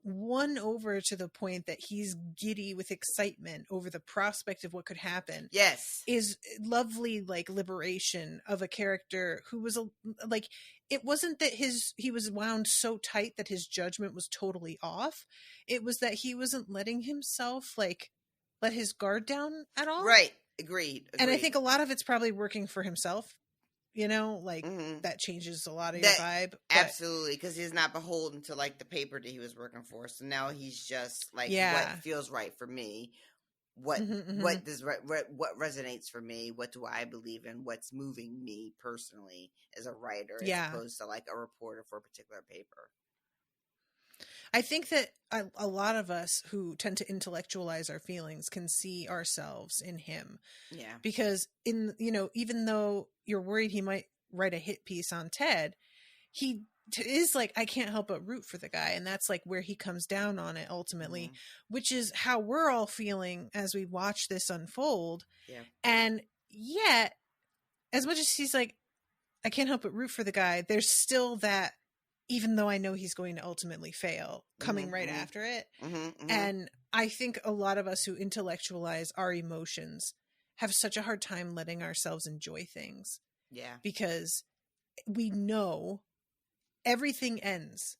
won over to the point that he's giddy with excitement over the prospect of what could happen. Yes. Is lovely, like liberation of a character who was like, it wasn't that he was wound so tight that his judgment was totally off. It was that he wasn't letting himself like let his guard down at all. Right. Agreed. And I think a lot of it's probably working for himself. You know, like that changes a lot of your vibe. But... Absolutely, because he's not beholden to like the paper that he was working for. So now he's just like, what feels right for me? What what resonates for me? What do I believe in? What's moving me personally as a writer, as opposed to like a reporter for a particular paper? I think that a lot of us who tend to intellectualize our feelings can see ourselves in him. Yeah. Because even though you're worried he might write a hit piece on Ted, he is like, I can't help but root for the guy. And that's like where he comes down on it ultimately, which is how we're all feeling as we watch this unfold. Yeah. And yet, as much as he's like, I can't help but root for the guy, there's still that, even though I know he's going to ultimately fail, coming right after it. And I think a lot of us who intellectualize our emotions have such a hard time letting ourselves enjoy things. Yeah. Because we know everything ends.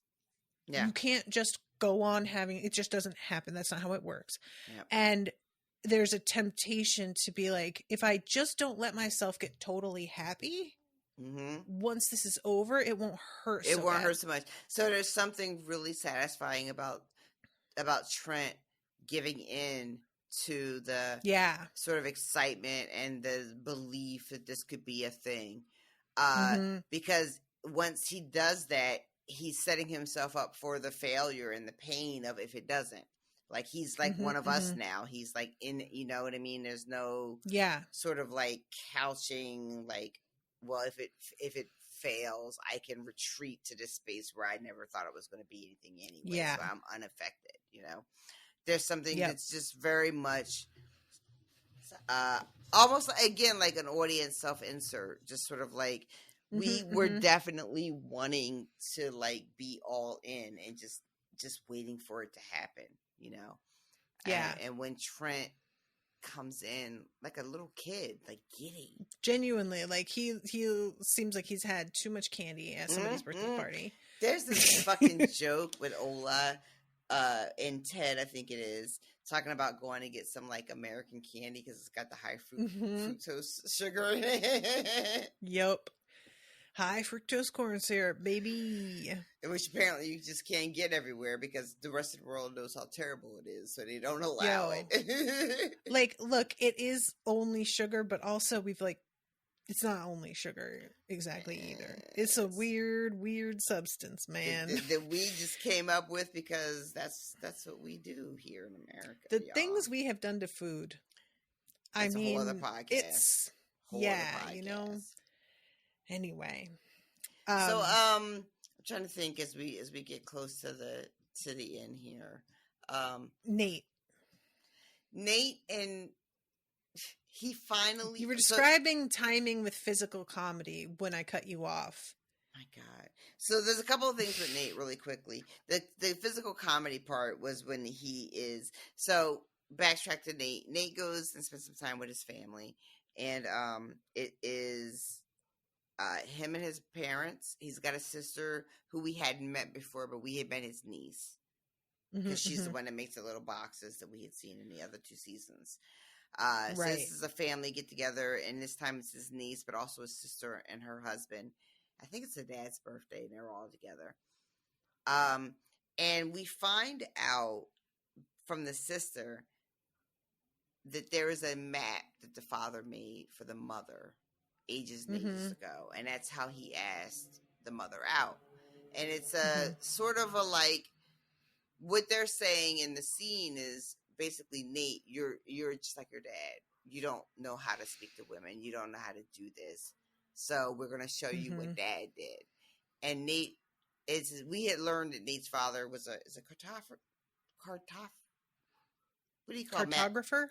Yeah. You can't just go on having, it just doesn't happen. That's not how it works. Yep. And there's a temptation to be like, if I just don't let myself get totally happy, once this is over, it won't hurt. It won't hurt so much. So there's something really satisfying about Trent giving in to the sort of excitement and the belief that this could be a thing. Because once he does that, he's setting himself up for the failure and the pain of if it doesn't. Like he's like one of us now. He's like in, you know what I mean? There's no sort of like couching like, well, if it fails, I can retreat to this space where I never thought it was going to be anything anyway. Yeah. So I'm unaffected, you know? There's something that's just very much almost, again, like an audience self-insert. Just sort of like, we were definitely wanting to, like, be all in and just waiting for it to happen, you know? Yeah. And when Trent comes in like a little kid, like giddy, genuinely, like he seems like he's had too much candy at somebody's birthday party. There's this fucking joke with Ola and Ted, I think it is, talking about going to get some like American candy because it's got the high fructose sugar in it. Yep. High fructose corn syrup, baby. Which apparently you just can't get everywhere because the rest of the world knows how terrible it is, so they don't allow it. Like, look, it is only sugar, but also we've like, it's not only sugar exactly either. It's a weird substance, man. That we just came up with because that's what we do here in America. The things we have done to food. That's a whole other podcast. It's Whole other you know. podcast. Anyway, So I'm trying to think as we get close to the end here. Nate and he finally. You were describing timing with physical comedy when I cut you off. My God. So there's a couple of things with Nate really quickly. The physical comedy part was when he is. So backtrack to Nate. Nate goes and spends some time with his family. And it is him and his parents. He's got a sister who we hadn't met before, but we had met his niece. Because she's the one that makes the little boxes that we had seen in the other 2 seasons. So this is a family get together, and this time it's his niece, but also his sister and her husband. I think it's the dad's birthday, and they're all together. And we find out from the sister that there is a map that the father made for the mother ages and ages ago, and that's how he asked the mother out. And it's a sort of a like, what they're saying in the scene is basically, Nate, you're just like your dad. You don't know how to speak to women. You don't know how to do this. So we're going to show you what Dad did. And Nate we had learned that Nate's father was a what do you call it? Cartographer?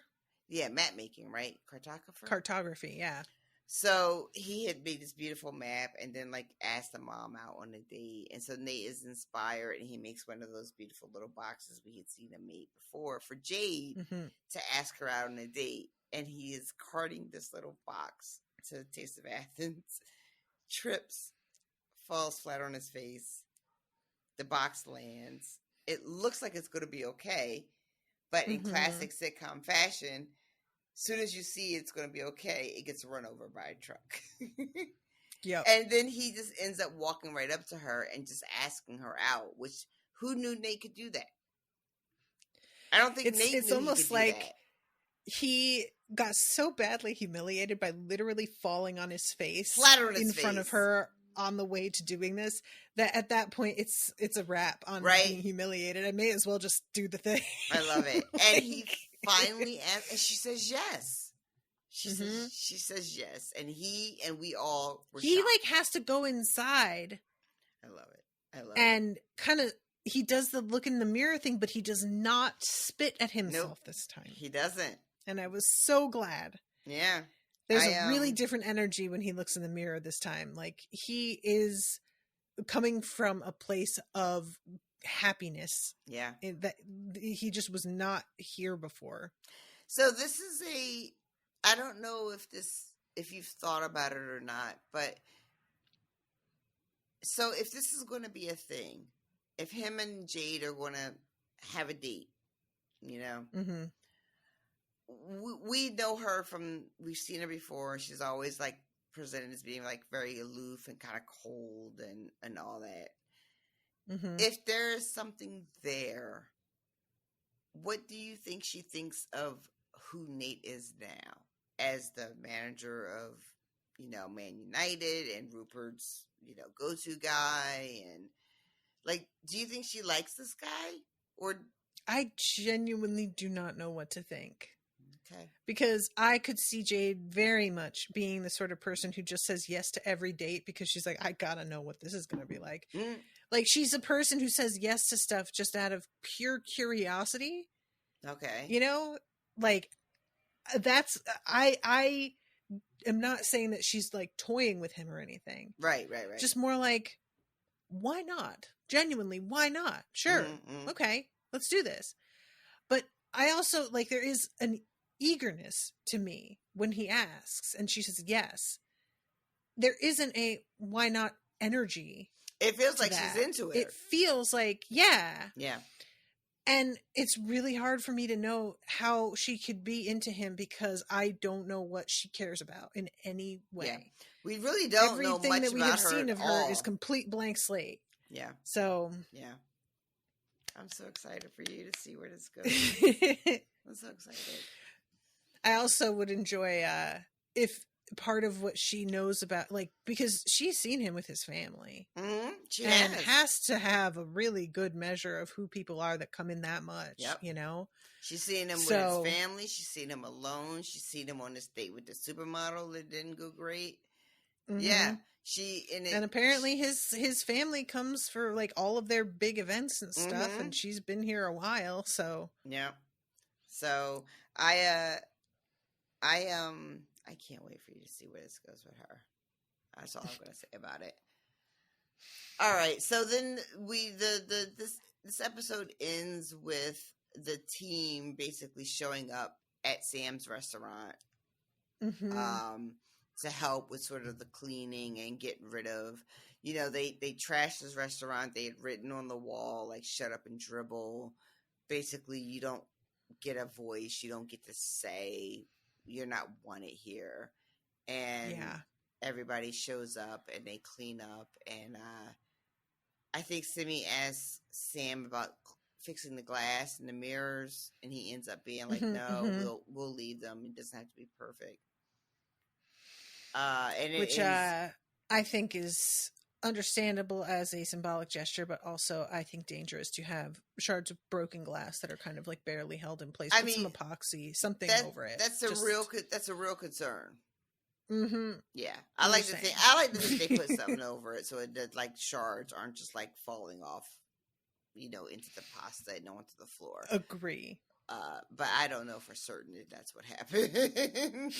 Map making, right? Cartographer? Cartography, yeah. So he had made this beautiful map and then like asked the mom out on a date. And so Nate is inspired and he makes one of those beautiful little boxes we had seen him make before for Jade to ask her out on a date. And he is carting this little box to the Taste of Athens, trips, falls flat on his face. The box lands. It looks like it's going to be okay. But in classic sitcom fashion, soon as you see it's going to be okay, it gets run over by a truck. Yep. And then he just ends up walking right up to her and just asking her out, which who knew Nate could do that? I don't think Nate it's knew almost he could like do that. He got so badly humiliated by literally falling on his face Flat on his in face. front of her on the way to doing this, that at that point it's a wrap on being humiliated. I may as well just do the thing. I love it. And he finally asked, and she says yes. She says yes, and we all were shocked. Like has to go inside. I love it. And kind of he does the look in the mirror thing, but he does not spit at himself this time. He doesn't. And I was so glad. Yeah. There's a really different energy when he looks in the mirror this time. Like he is coming from a place of happiness. Yeah. That he just was not here before. So this is I don't know if you've thought about it or not, but so if this is going to be a thing, if him and Jade are going to have a date, you know, we know her we've seen her before. She's always like presented as being like very aloof and kind of cold and all that. If there is something there, what do you think she thinks of who Nate is now as the manager of, Man United and Rupert's, go-to guy? And like, do you think she likes this guy? Or I genuinely do not know what to think. Okay. Because I could see Jade very much being the sort of person who just says yes to every date because she's like, I gotta know what this is going to be like. Like, she's a person who says yes to stuff just out of pure curiosity. Okay. Like, that's, I am not saying that she's like toying with him or anything. Right. Just more like, why not? Genuinely, why not? Sure. Okay, let's do this. But I also, like, there is an eagerness to me when he asks and she says yes. There isn't a why not energy. It feels like she's into it. It feels like, yeah. And it's really hard for me to know how she could be into him because I don't know what she cares about in any way. Yeah. We really don't know much about her. Everything that we have seen of her is complete blank slate. Yeah. So. Yeah. I'm so excited for you to see where this goes. I'm so excited. I also would enjoy if part of what she knows about, like, because she's seen him with his family. She and has to have a really good measure of who people are that come in that much, Yep. you know? She's seen him with his family. She's seen him alone. She's seen him on this date with the supermodel that didn't go great. Yeah. And apparently his family comes for like all of their big events and stuff, and she's been here a while, so. Yeah. So I can't wait for you to see where this goes with her. That's all I'm gonna say about it. All right, so then this episode ends with the team basically showing up at Sam's restaurant to help with sort of the cleaning and getting rid of, you know, they trashed this restaurant. They had written on the wall like "shut up and dribble." Basically, you don't get a voice, you don't get to say, you're not wanted here. And everybody shows up and they clean up, and I think Simi asks Sam about fixing the glass and the mirrors, and he ends up being like, no, we'll leave them. It doesn't have to be perfect. Which I think is understandable as a symbolic gesture, but also I think dangerous to have shards of broken glass that are kind of like barely held in place. Put some epoxy, something over it. That's a real concern. Yeah, I like to think they put something over it so it like shards aren't just like falling off, you know, into the pasta and onto the floor. Agree. But I don't know for certain if that's what happened.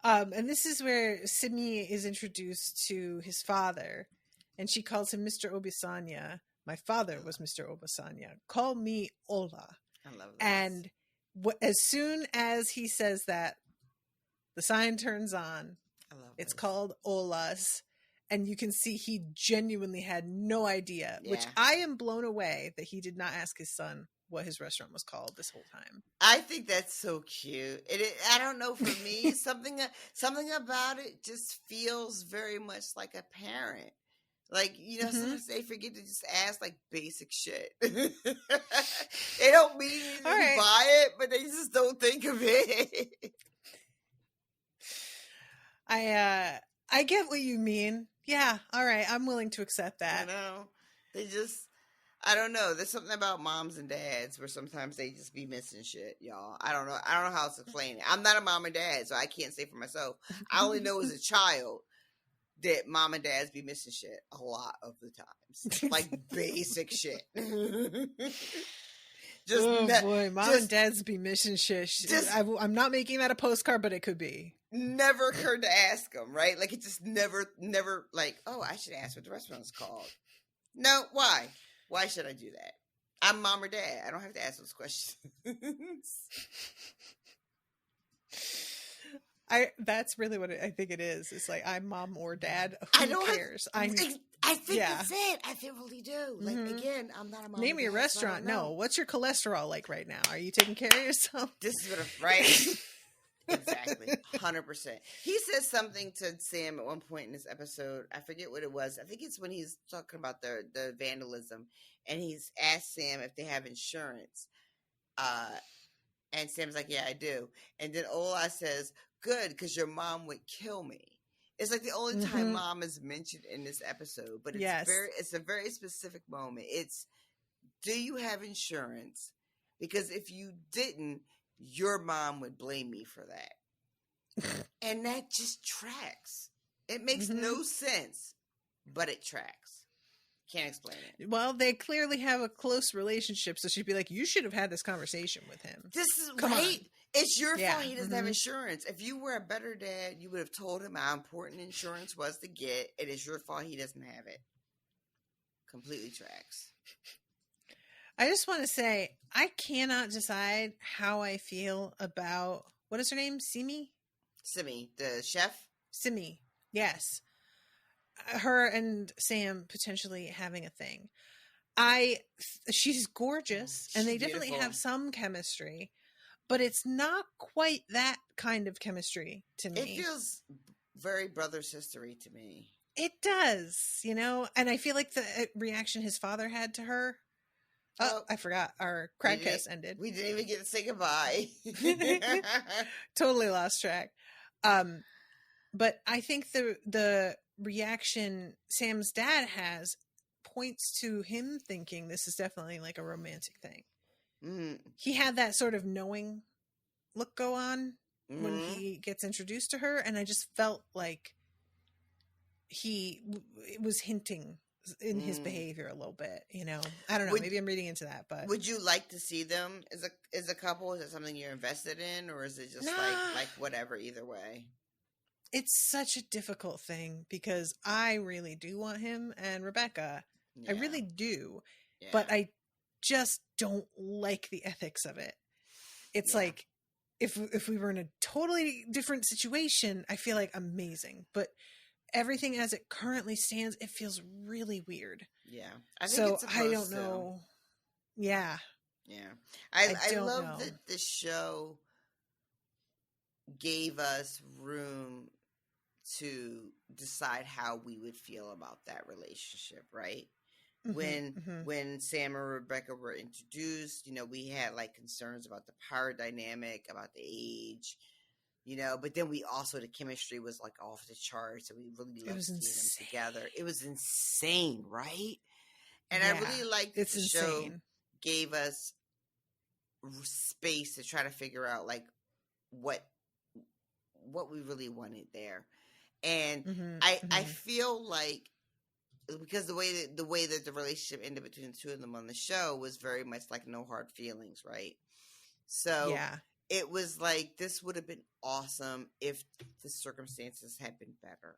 And this is where Simi is introduced to his father, and she calls him Mr. Obisanya. My father was Mr. Obisanya. Call me Ola. I love this. And as soon as he says that, the sign turns on. I love It's this. called Ola's, and you can see he genuinely had no idea, which I am blown away that he did not ask his son what his restaurant was called this whole time. I think that's so cute. I don't know, for me, something about it just feels very much like a parent. Like, you know, sometimes they forget to just ask like basic shit. They don't mean to buy it, but they just don't think of it. I get what you mean. Yeah, all right, I'm willing to accept that. You know, I don't know. There's something about moms and dads where sometimes they just be missing shit, y'all. I don't know how else to explain it. I'm not a mom and dad, so I can't say for myself. I only know as a child that mom and dads be missing shit a lot of the times. Like basic shit. Mom and dads be missing shit. I'm not making that a postcard, but it could be. Never occurred to ask them, right? Like it just never like, oh, I should ask what the restaurant is called. No, why? Why should I do that? I'm mom or dad. I don't have to ask those questions. That's really what I think it is. It's like, I'm mom or dad. Who cares? I think that's it. I really do. Like, again, I'm not a mom. Name your restaurant. No. What's your cholesterol like right now? Are you taking care of yourself? This is what right. Exactly. 100%. He says something to Sam at one point in this episode. I forget what it was. I think it's when he's talking about the vandalism, and he's asked Sam if they have insurance. And Sam's like, yeah, I do. And then Ola says, good, because your mom would kill me. It's like the only time mom is mentioned in this episode, but it's a very specific moment. It's, do you have insurance? Because if you didn't, your mom would blame me for that. And that just tracks. It makes no sense, but it tracks. Can't explain it. Well, they clearly have a close relationship, so she'd be like, you should have had this conversation with him. This is right. It's your fault he doesn't have insurance. If you were a better dad, you would have told him how important insurance was to get. It is your fault he doesn't have it. Completely tracks. I just want to say, I cannot decide how I feel about, what is her name? Simi, the chef? Simi, yes. Her and Sam potentially having a thing. She's gorgeous, and they definitely have some chemistry, but it's not quite that kind of chemistry to me. It feels very brother-sistery to me. It does, you know? And I feel like the reaction his father had to her. Oh, I forgot. Our Crowdcast ended. We didn't even get to say goodbye. Totally lost track. But I think the reaction Sam's dad has points to him thinking this is definitely like a romantic thing. Mm-hmm. He had that sort of knowing look go on when Mm-hmm. he gets introduced to her, and I just felt like he was hinting in his behavior a little bit, you know. I don't know, maybe I'm reading into that, but would you like to see them as a couple? Is it something you're invested in, or is it just like whatever either way? It's such a difficult thing because I really do want him and Rebecca. Yeah. I really do. Yeah. But I just don't like the ethics of it. It's like if we were in a totally different situation, I feel like amazing. But everything as it currently stands, it feels really weird. Yeah. I think I don't know. Yeah. Yeah. I love that the show gave us room to decide how we would feel about that relationship, right? When Sam and Rebecca were introduced, you know, we had like concerns about the power dynamic, about the age, you know, but then we also, the chemistry was like off the charts, and we really loved seeing them together. It was insane, right? And I really liked that the show gave us space to try to figure out like what we really wanted there. And I feel like, because the way that the relationship ended between the two of them on the show was very much like no hard feelings, right? So it was like, this would have been awesome if the circumstances had been better,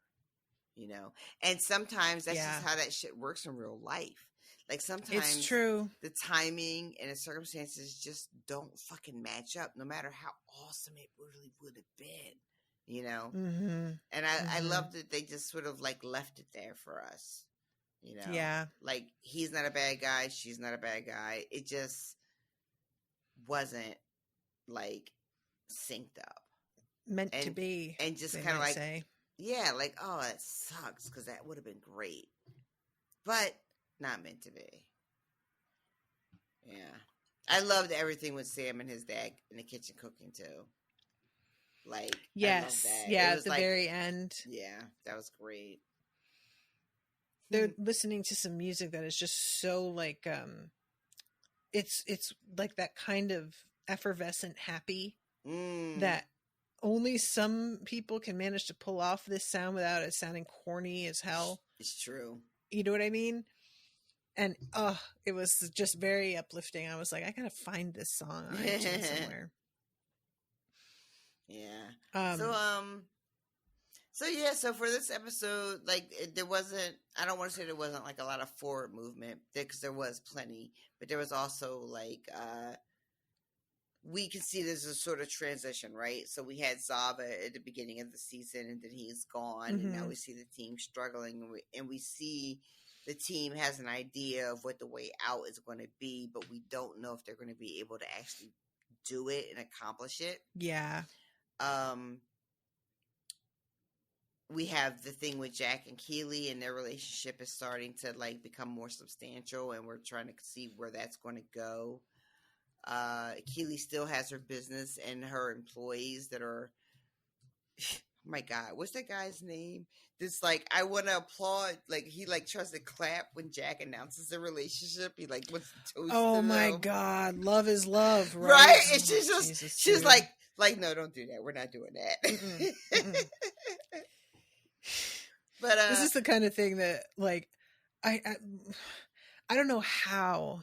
you know? And sometimes that's just how that shit works in real life. Like sometimes it's true. The timing and the circumstances just don't fucking match up, no matter how awesome it really would have been, you know? And I love that they just sort of like left it there for us, you know? Yeah. Like, he's not a bad guy, she's not a bad guy. It just wasn't like synced up. Meant to be. And just kind of like, like, oh, it sucks because that would have been great. But not meant to be. Yeah. I loved everything with Sam and his dad in the kitchen cooking too. Like, yes. I love that. Yeah, at the very end. Yeah, that was great. They're listening to some music that is just so like it's like that kind of effervescent happy that only some people can manage to pull off this sound without it sounding corny as hell. It's true. You know what I mean? And it was just very uplifting. I was like, I gotta find this song on iTunes somewhere. Yeah. So for this episode, like, there wasn't, I don't want to say there wasn't like a lot of forward movement, because there was plenty, but there was also like, we can see there's a sort of transition, right? So we had Zava at the beginning of the season, and then he's gone, and now we see the team struggling, and we see the team has an idea of what the way out is going to be, but we don't know if they're going to be able to actually do it and accomplish it. Yeah. We have the thing with Jack and Keely, and their relationship is starting to like become more substantial, and we're trying to see where that's going to go. Keely still has her business and her employees that are, oh my God, what's that guy's name? This, like, I want to applaud, like, he like tries to clap when Jack announces the relationship. He like wants to toast. Oh my God, love is love, right? Right? And she's just, she's like, no, don't do that. We're not doing that. But this is the kind of thing that, like, I don't know how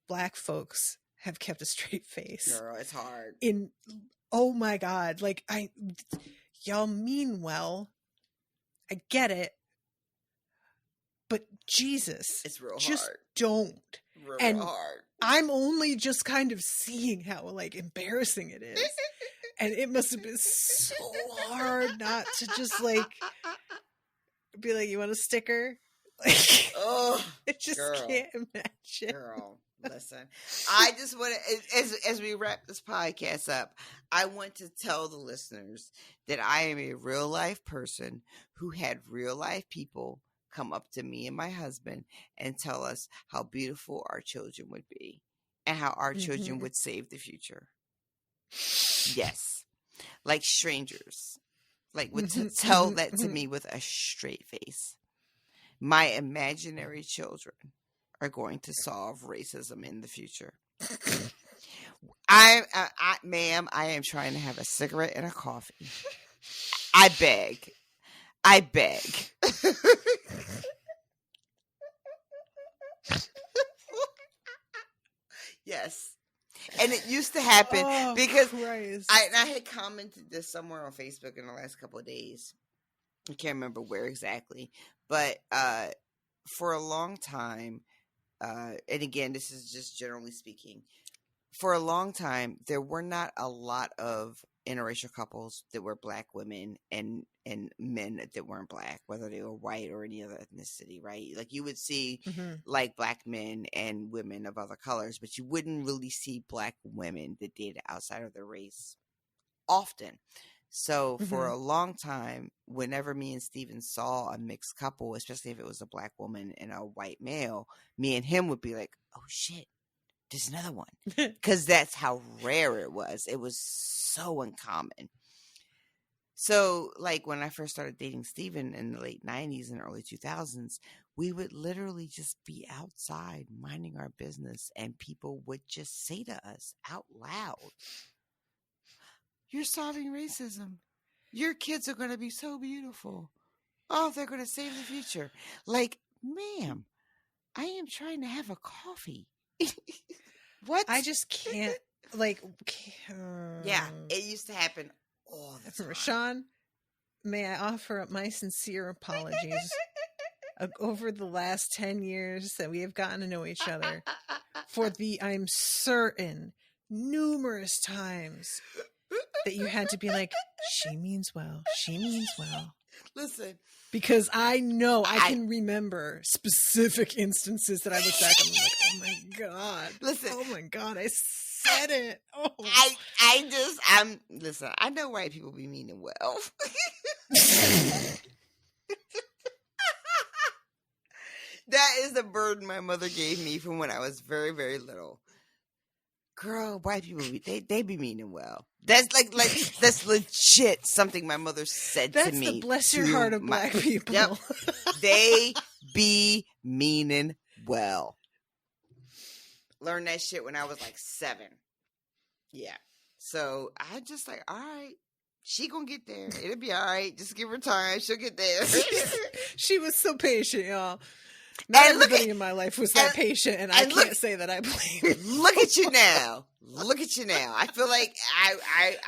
Black folks have kept a straight face. Girl, it's hard. Oh my God, like, y'all mean well. I get it, but Jesus, it's real just hard. Don't. Real hard. I'm only just kind of seeing how like embarrassing it is, and it must have been so hard not to just like be like, "You want a sticker?" Like, oh, I just can't imagine. Girl, listen, I just want to, as we wrap this podcast up, I want to tell the listeners that I am a real life person who had real life people come up to me and my husband and tell us how beautiful our children would be and how our children would save the future. Yes. Like strangers. Like, tell that to me with a straight face. My imaginary children are going to solve racism in the future. Ma'am, I am trying to have a cigarette and a coffee. I beg. Yes. And it used to happen because I had commented this somewhere on Facebook in the last couple of days. I can't remember where exactly, but for a long time, and again, this is just generally speaking, for a long time, there were not a lot of interracial couples that were Black women and men that weren't Black, whether they were white or any other ethnicity, right? Like, you would see like Black men and women of other colors, but you wouldn't really see Black women that dated outside of their race often. So for a long time, whenever me and Steven saw a mixed couple, especially if it was a Black woman and a white male, me and him would be like, oh shit, there's another one. Because that's how rare it was. It was so uncommon. So, like, when I first started dating Steven in the late 90s and early 2000s, we would literally just be outside minding our business, and people would just say to us out loud, you're solving racism. Your kids are going to be so beautiful. Oh, they're going to save the future. Like, ma'am, I am trying to have a coffee. What? I just can't, like... Yeah, it used to happen all the time. RoShawn, may I offer up my sincere apologies over the last 10 years that we have gotten to know each other for the, I'm certain, numerous times that you had to be like, she means well. Listen. Because I know I can remember specific instances that I look back and I'm like, oh my God. Listen. Oh my God, I said it. Oh. Listen, I know white people be meaning well. That is the burden my mother gave me from when I was very, very little. Girl, white people, they be meaning well. That's like that's legit something my mother said to me. That's the bless your heart of Black people. Yep. They be meaning well. Learned that shit when I was like 7. Yeah. So I just like, all right, she gonna get there. It'll be all right. Just give her time. She'll get there. She was so patient, y'all. Not everybody in my life was that patient, and I can't say that I blame. Look at you now. Look at you now. I feel like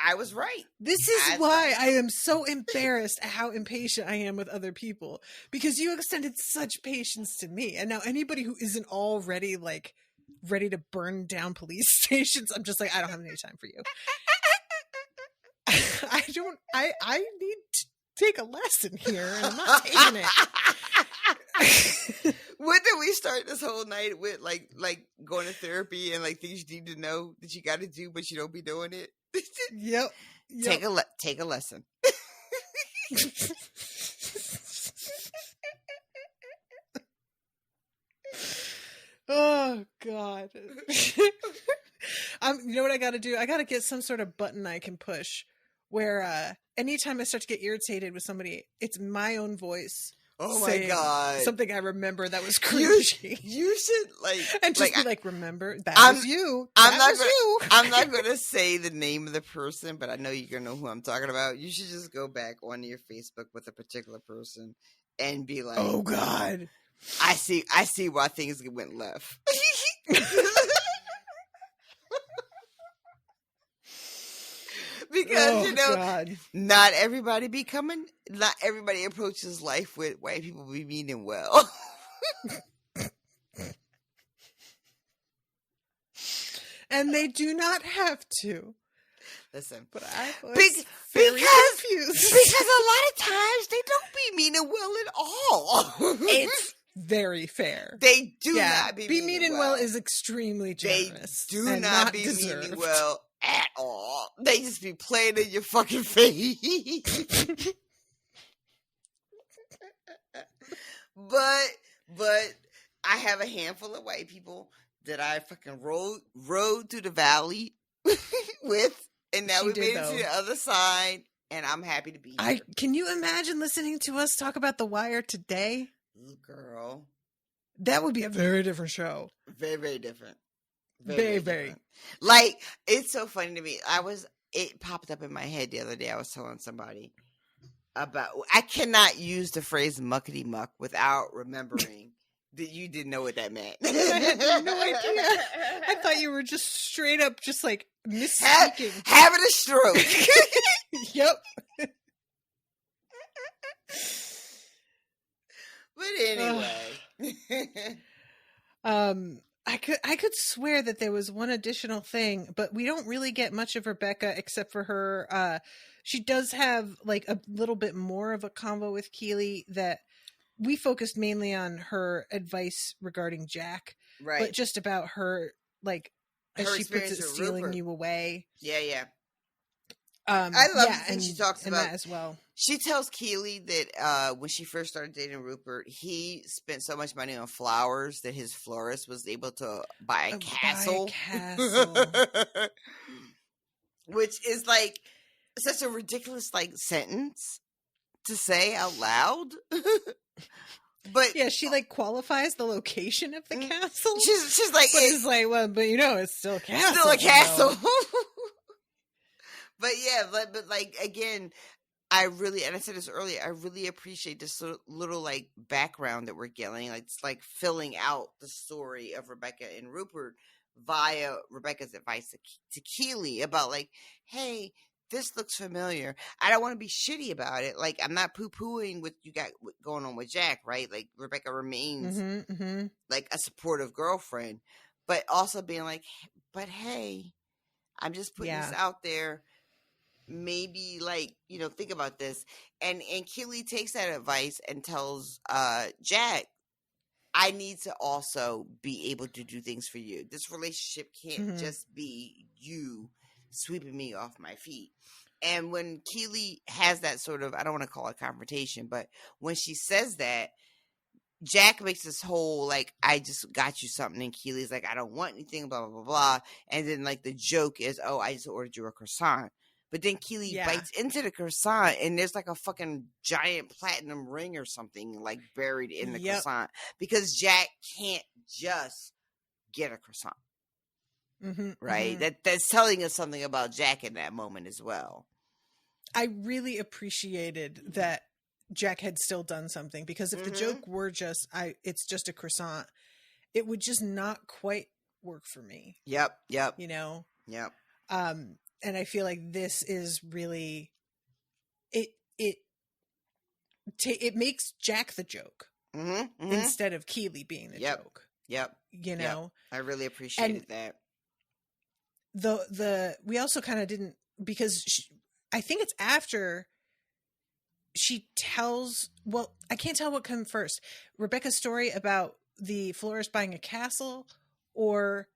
I was right. This is why I am so embarrassed at how impatient I am with other people, because you extended such patience to me, and now anybody who isn't already like ready to burn down police stations, I'm just like, I don't have any time for you. I need to take a lesson here, and I'm not taking it. What did we start this whole night with? Like going to therapy and like things you need to know that you got to do, but you don't be doing it. Yep. Take a lesson. Oh God. You know what I got to do? I got to get some sort of button I can push where anytime I start to get irritated with somebody, it's my own voice. Oh my God. Something I remember that was cringy. You should and just be like, remember, that was you. I'm not going to say the name of the person, but I know you're going to know who I'm talking about. You should just go back on your Facebook with a particular person and be like, oh God. I see why things went left. Because God. not everybody approaches life with white people be meaning well. And they do not have to. Listen, but I was because confused. Because a lot of times they don't be meaning well at all. It's very fair. They do not be meaning well is extremely generous. They do not be meaning well at all. They just be playing in your fucking face. But I have a handful of white people that I fucking rode through the valley with, and now we made it to the other side, and I'm happy to be here. Can you imagine listening to us talk about The Wire today? Ooh, girl. That would be a very different show. Very, very different. Very. Different. Like, it's so funny to me. It popped up in my head the other day. I was telling somebody about, I cannot use the phrase muckety muck without remembering that you didn't know what that meant. I had no idea. I thought you were just straight up just like misspeaking. Having a stroke. Yep. But anyway. I could swear that there was one additional thing, but we don't really get much of Rebecca except for her. She does have like a little bit more of a convo with Keely that we focused mainly on her advice regarding Jack, Right. but just about her, like, as Her she puts it, experience with stealing Rupert. you away. Yeah. I love the thing she talks about that as well. She tells Keely that when she first started dating Rupert, he spent so much money on flowers that his florist was able to buy a castle. Which is like such a ridiculous like sentence to say out loud. But yeah, she like qualifies the location of the castle. She's like, but it's like, well, but you know, it's still a castle. Still a castle. But yeah, but like again, and I said this earlier, I really appreciate this little like background that we're getting. Like it's like filling out the story of Rebecca and Rupert via Rebecca's advice to Keely about like, hey, this looks familiar. I don't want to be shitty about it. Like, I'm not poo-pooing what you got going on with Jack, right? Like, Rebecca remains like a supportive girlfriend, but also being like, but hey, I'm just putting this out there. Maybe like, you know, think about this. And Keely takes that advice and tells Jack, I need to also be able to do things for you. This relationship can't just be you sweeping me off my feet. And when Keely has that sort of, I don't want to call it confrontation, but when she says that, Jack makes this whole, like, I just got you something. And Keely's like, I don't want anything, blah, blah, blah, blah. And then, like, the joke is, oh, I just ordered you a croissant. But then Keely bites into the croissant, and there's, like, a fucking giant platinum ring or something, like, buried in the croissant. Because Jack can't just get a croissant. Right? That's telling us something about Jack in that moment as well. I really appreciated that Jack had still done something, because if the joke were just it's just a croissant, it would just not quite work for me. Yep. You know? Yep. And I feel like this is really it makes Jack the joke instead of Keely being the joke. Yep. You know? I really appreciated that. We also kind of didn't, because I think it's after she tells, well, I can't tell what came first. Rebecca's story about the florist buying a castle, or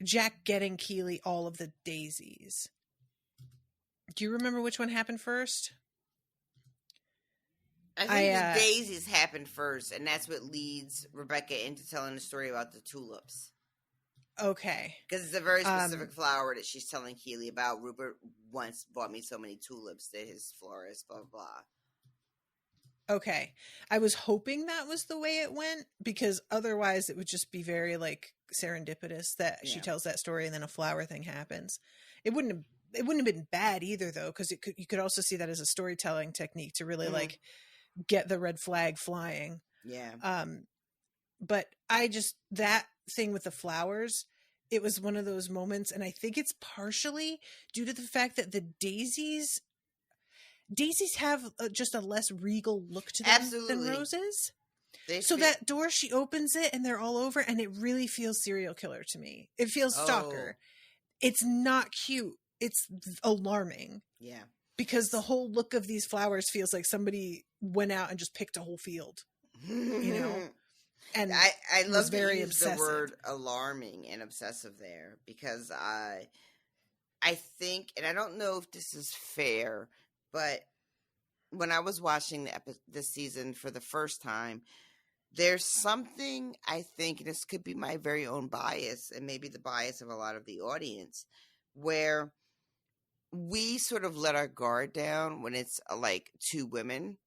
Jack getting Keely all of the daisies. Do you remember which one happened first? I think the daisies happened first, and that's what leads Rebecca into telling the story about the tulips. Okay. Because it's a very specific flower that she's telling Keely about. Rupert once bought me so many tulips that his florist, blah, blah. Okay. I was hoping that was the way it went, because otherwise it would just be very like serendipitous that she tells that story and then a flower thing happens. It wouldn't have been bad either, though, because you could also see that as a storytelling technique to really like get the red flag flying. Yeah. But that thing with the flowers, it was one of those moments, and I think it's partially due to the fact that the daisies have just a less regal look to them than roses. That door, she opens it and they're all over, and it really feels serial killer to me. It feels stalker. It's not cute. It's alarming. Yeah. Because the whole look of these flowers feels like somebody went out and just picked a whole field. You know? And I love very to use obsessive. the word alarming and obsessive there, because I think, and I don't know if this is fair, but when I was watching this season for the first time, there's something, I think, and this could be my very own bias and maybe the bias of a lot of the audience, where we sort of let our guard down when it's like two women,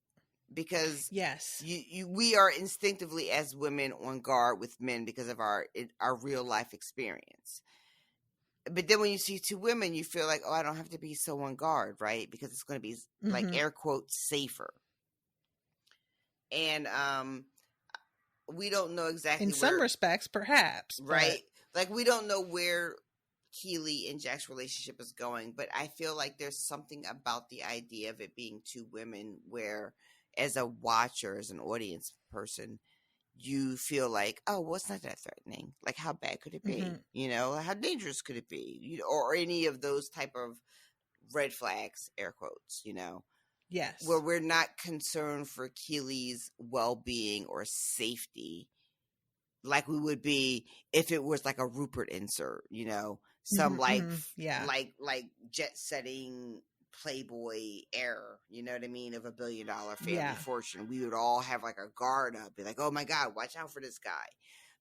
because Yes. we are instinctively as women on guard with men because of our real life experience. But then when you see two women, you feel like, oh, I don't have to be so on guard, right? Because it's going to be like air quotes safer. And we don't know exactly in some respects, perhaps, right? Like we don't know where Keely and Jack's relationship is going, but I feel like there's something about the idea of it being two women where, as a watcher, as an audience person, you feel like, oh, well, it's not that threatening. Like, how bad could it be? You know, how dangerous could it be? You know, or any of those type of red flags, air quotes, you know? Yes. Where we're not concerned for Keely's well-being or safety like we would be if it was like a Rupert insert, you know? Some like jet-setting Playboy heir, you know what I mean, of $1 billion family fortune. We would all have like a guard up, be like, oh my God, watch out for this guy.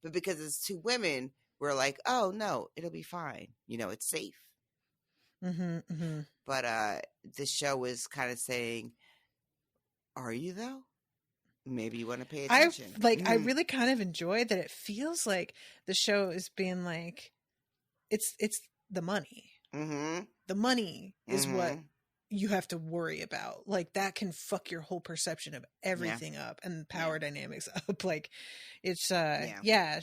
But because it's two women, we're like, oh no, it'll be fine. You know, it's safe. But the show is kind of saying, are you though? Maybe you want to pay attention. I really kind of enjoy that. It feels like the show is being like, it's the money. The money is what you have to worry about. Like that can fuck your whole perception of everything up and power dynamics up. Like it's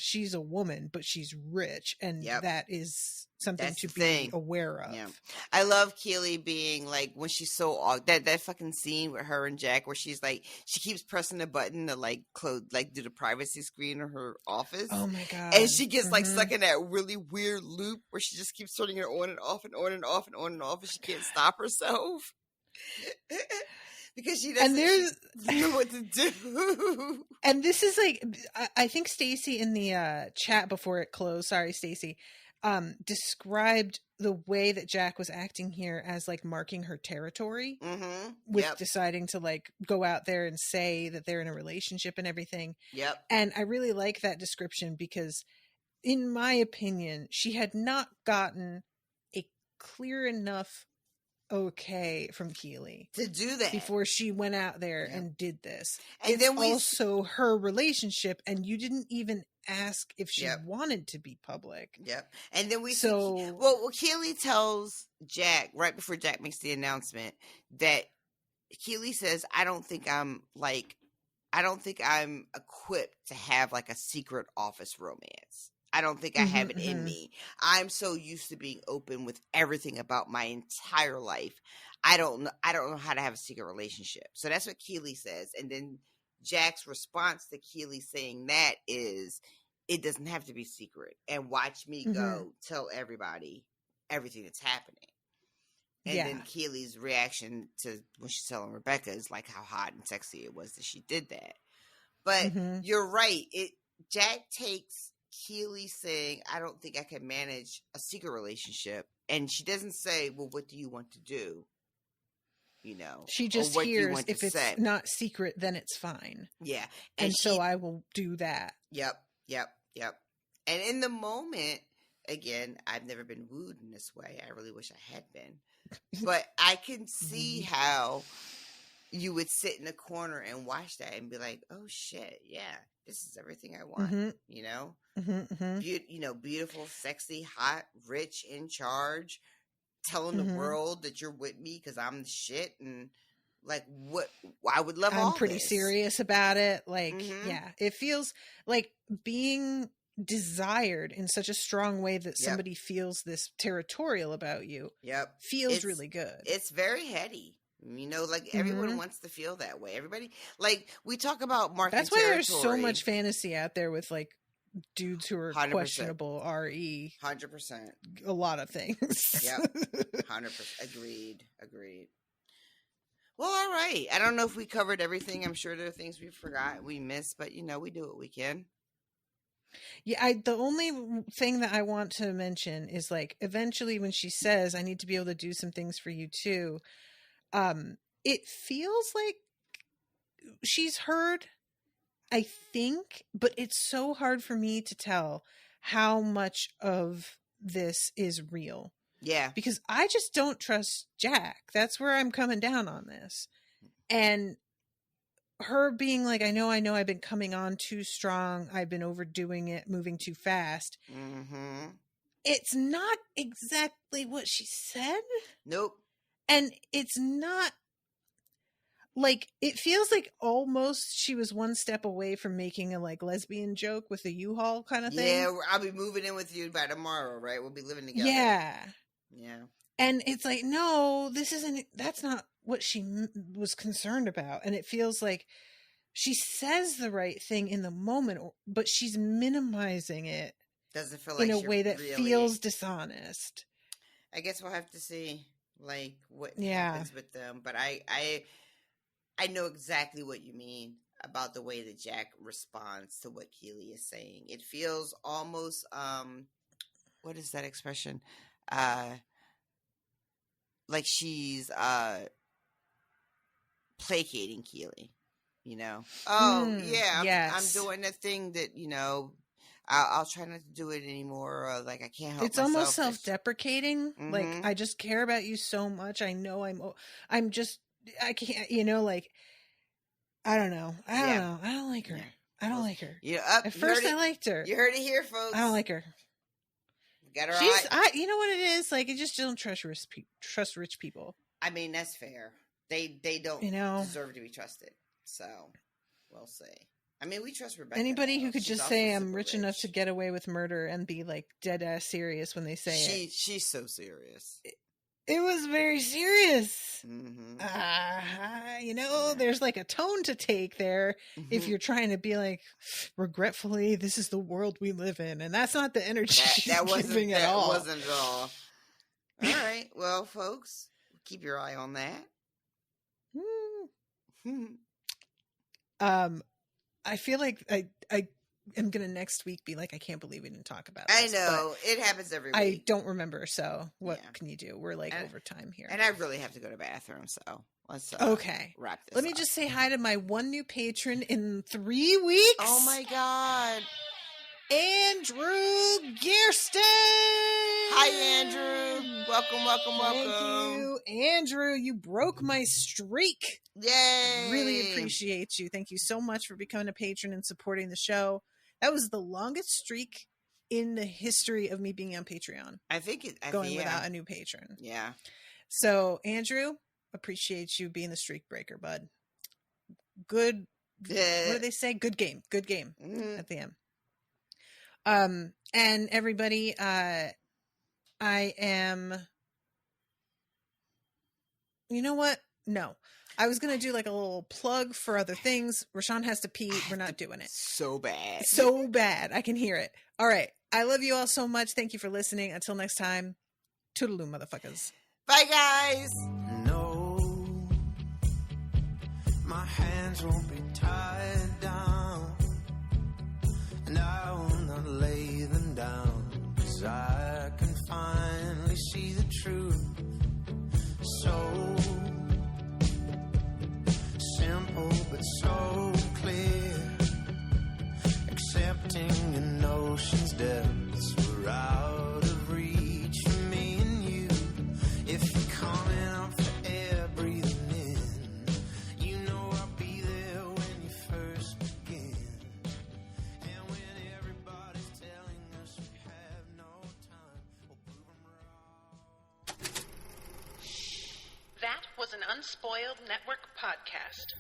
she's a woman, but she's rich, and that is something to be aware of. I love Keely being like, when she's so that fucking scene with her and Jack where she's like, she keeps pressing the button to like do the privacy screen in her office. Oh my God. And she gets like stuck in that really weird loop where she just keeps turning it on and off and on and off and on and off, and she can't stop herself. Because she doesn't know what to do. And this is like, I think Stacy in the chat before it closed, sorry Stacy, described the way that Jack was acting here as like marking her territory with deciding to like go out there and say that they're in a relationship and everything. And I really like that description because in my opinion, she had not gotten a clear enough okay from Keely to do that before she went out there and did this. And it's then also her relationship, and you didn't even ask if she wanted to be public. And then we Keely tells Jack right before Jack makes the announcement that Keely says, I don't think I'm equipped to have like a secret office romance. I don't think I have it in me. I'm so used to being open with everything about my entire life. I don't know how to have a secret relationship. So that's what Keely says. And then Jack's response to Keely saying that is, it doesn't have to be secret. And watch me go tell everybody everything that's happening. And then Keely's reaction to when she's telling Rebecca is like how hot and sexy it was that she did that. But you're right. Jack takes Keely saying, I don't think I can manage a secret relationship. And she doesn't say, well, what do you want to do? You know, she just hears if it's not secret, then it's fine. Yeah. And so I will do that. Yep. And in the moment, again, I've never been wooed in this way. I really wish I had been. But I can see how you would sit in a corner and watch that and be like, oh shit, yeah, this is everything I want. You know? Beautiful, sexy, hot, rich, in charge, telling the world that you're with me because I'm the shit, and like what I would love. I'm pretty serious about it. Like, it feels like being desired in such a strong way that somebody feels this territorial about you. Feels really good. It's very heady. You know, like everyone wants to feel that way. Everybody, like we talk about marking That's why territory. There's so much fantasy out there with like dudes who are 100%. Questionable RE. 100%. A lot of things. 100%. Agreed. Well, all right. I don't know if we covered everything. I'm sure there are things we forgot, we missed, but you know, we do what we can. Yeah, the only thing that I want to mention is like eventually when she says, I need to be able to do some things for you too. It feels like she's heard, I think, but it's so hard for me to tell how much of this is real. Yeah. Because I just don't trust Jack. That's where I'm coming down on this. And her being like, I know I've been coming on too strong. I've been overdoing it, moving too fast. Mm-hmm. It's not exactly what she said. Nope. And it's not like, it feels like almost she was one step away from making a like lesbian joke with the U-Haul kind of thing. Yeah, I'll be moving in with you by tomorrow, right? We'll be living together. Yeah. Yeah. And it's like, no, that's not what she was concerned about. And it feels like she says the right thing in the moment, but she's minimizing it. Doesn't feel like in a way that really feels dishonest. I guess we'll have to see, like, what Yeah. happens with them. But I know exactly what you mean about the way that Jack responds to what Keely is saying. It feels almost, what is that expression? Like she's placating Keely, you know? Oh, yeah, yes. I'm doing the thing that, you know, I'll try not to do it anymore. Or like I can't help it's myself. Almost self-deprecating. Mm-hmm. Like, I just care about you so much. I know I can't, you know, like, I don't know. I don't like her. Yeah. I don't like her. Yeah, At first I liked her. You heard it here, folks. I don't like her. Got her eye. You know what it is? Like, I just don't trust rich people. I mean, that's fair. They don't deserve to be trusted. So, we'll see. I mean, we trust Rebecca. Anybody who could just say I'm rich enough to get away with murder and be like dead ass serious when they say it. She's so serious. It was very serious. Mm-hmm. You know, there's like a tone to take there if you're trying to be like, regretfully, this is the world we live in. And that's not the energy she's giving at all. That wasn't at all. All right. Well, folks, keep your eye on that. I feel like I am going to next week be like, I can't believe we didn't talk about it. I know. It happens every week. I don't remember. So what can you do? We're like overtime here. And I really have to go to the bathroom. So let's wrap this Let me just say hi to my one new patron in 3 weeks. Oh my God. Andrew Gerston. Hi, Andrew. Welcome. Thank you. Andrew, you broke my streak. Yay. I really appreciate you. Thank you so much for becoming a patron and supporting the show. That was the longest streak in the history of me being on Patreon. I think without a new patron. Yeah. So, Andrew, appreciate you being the streak breaker, bud. Good. What do they say? Good game. Good game at the end. And everybody, I am, you know what? No, I was going to do like a little plug for other things. RoShawn has to pee. We're not doing it. So bad. So bad. I can hear it. All right. I love you all so much. Thank you for listening. Until next time, toodaloo, motherfuckers. Bye, guys. No, my hands won't be tied down, and I will not lay them down, 'cause I can finally see the truth. So simple but so clear, accepting an ocean's depths were out of reach for me and you. If you're coming up for air, breathing in, you know I'll be there when you first begin. And when everybody's telling us we have no time, we'll prove them wrong. That was an Unspoiled Network podcast.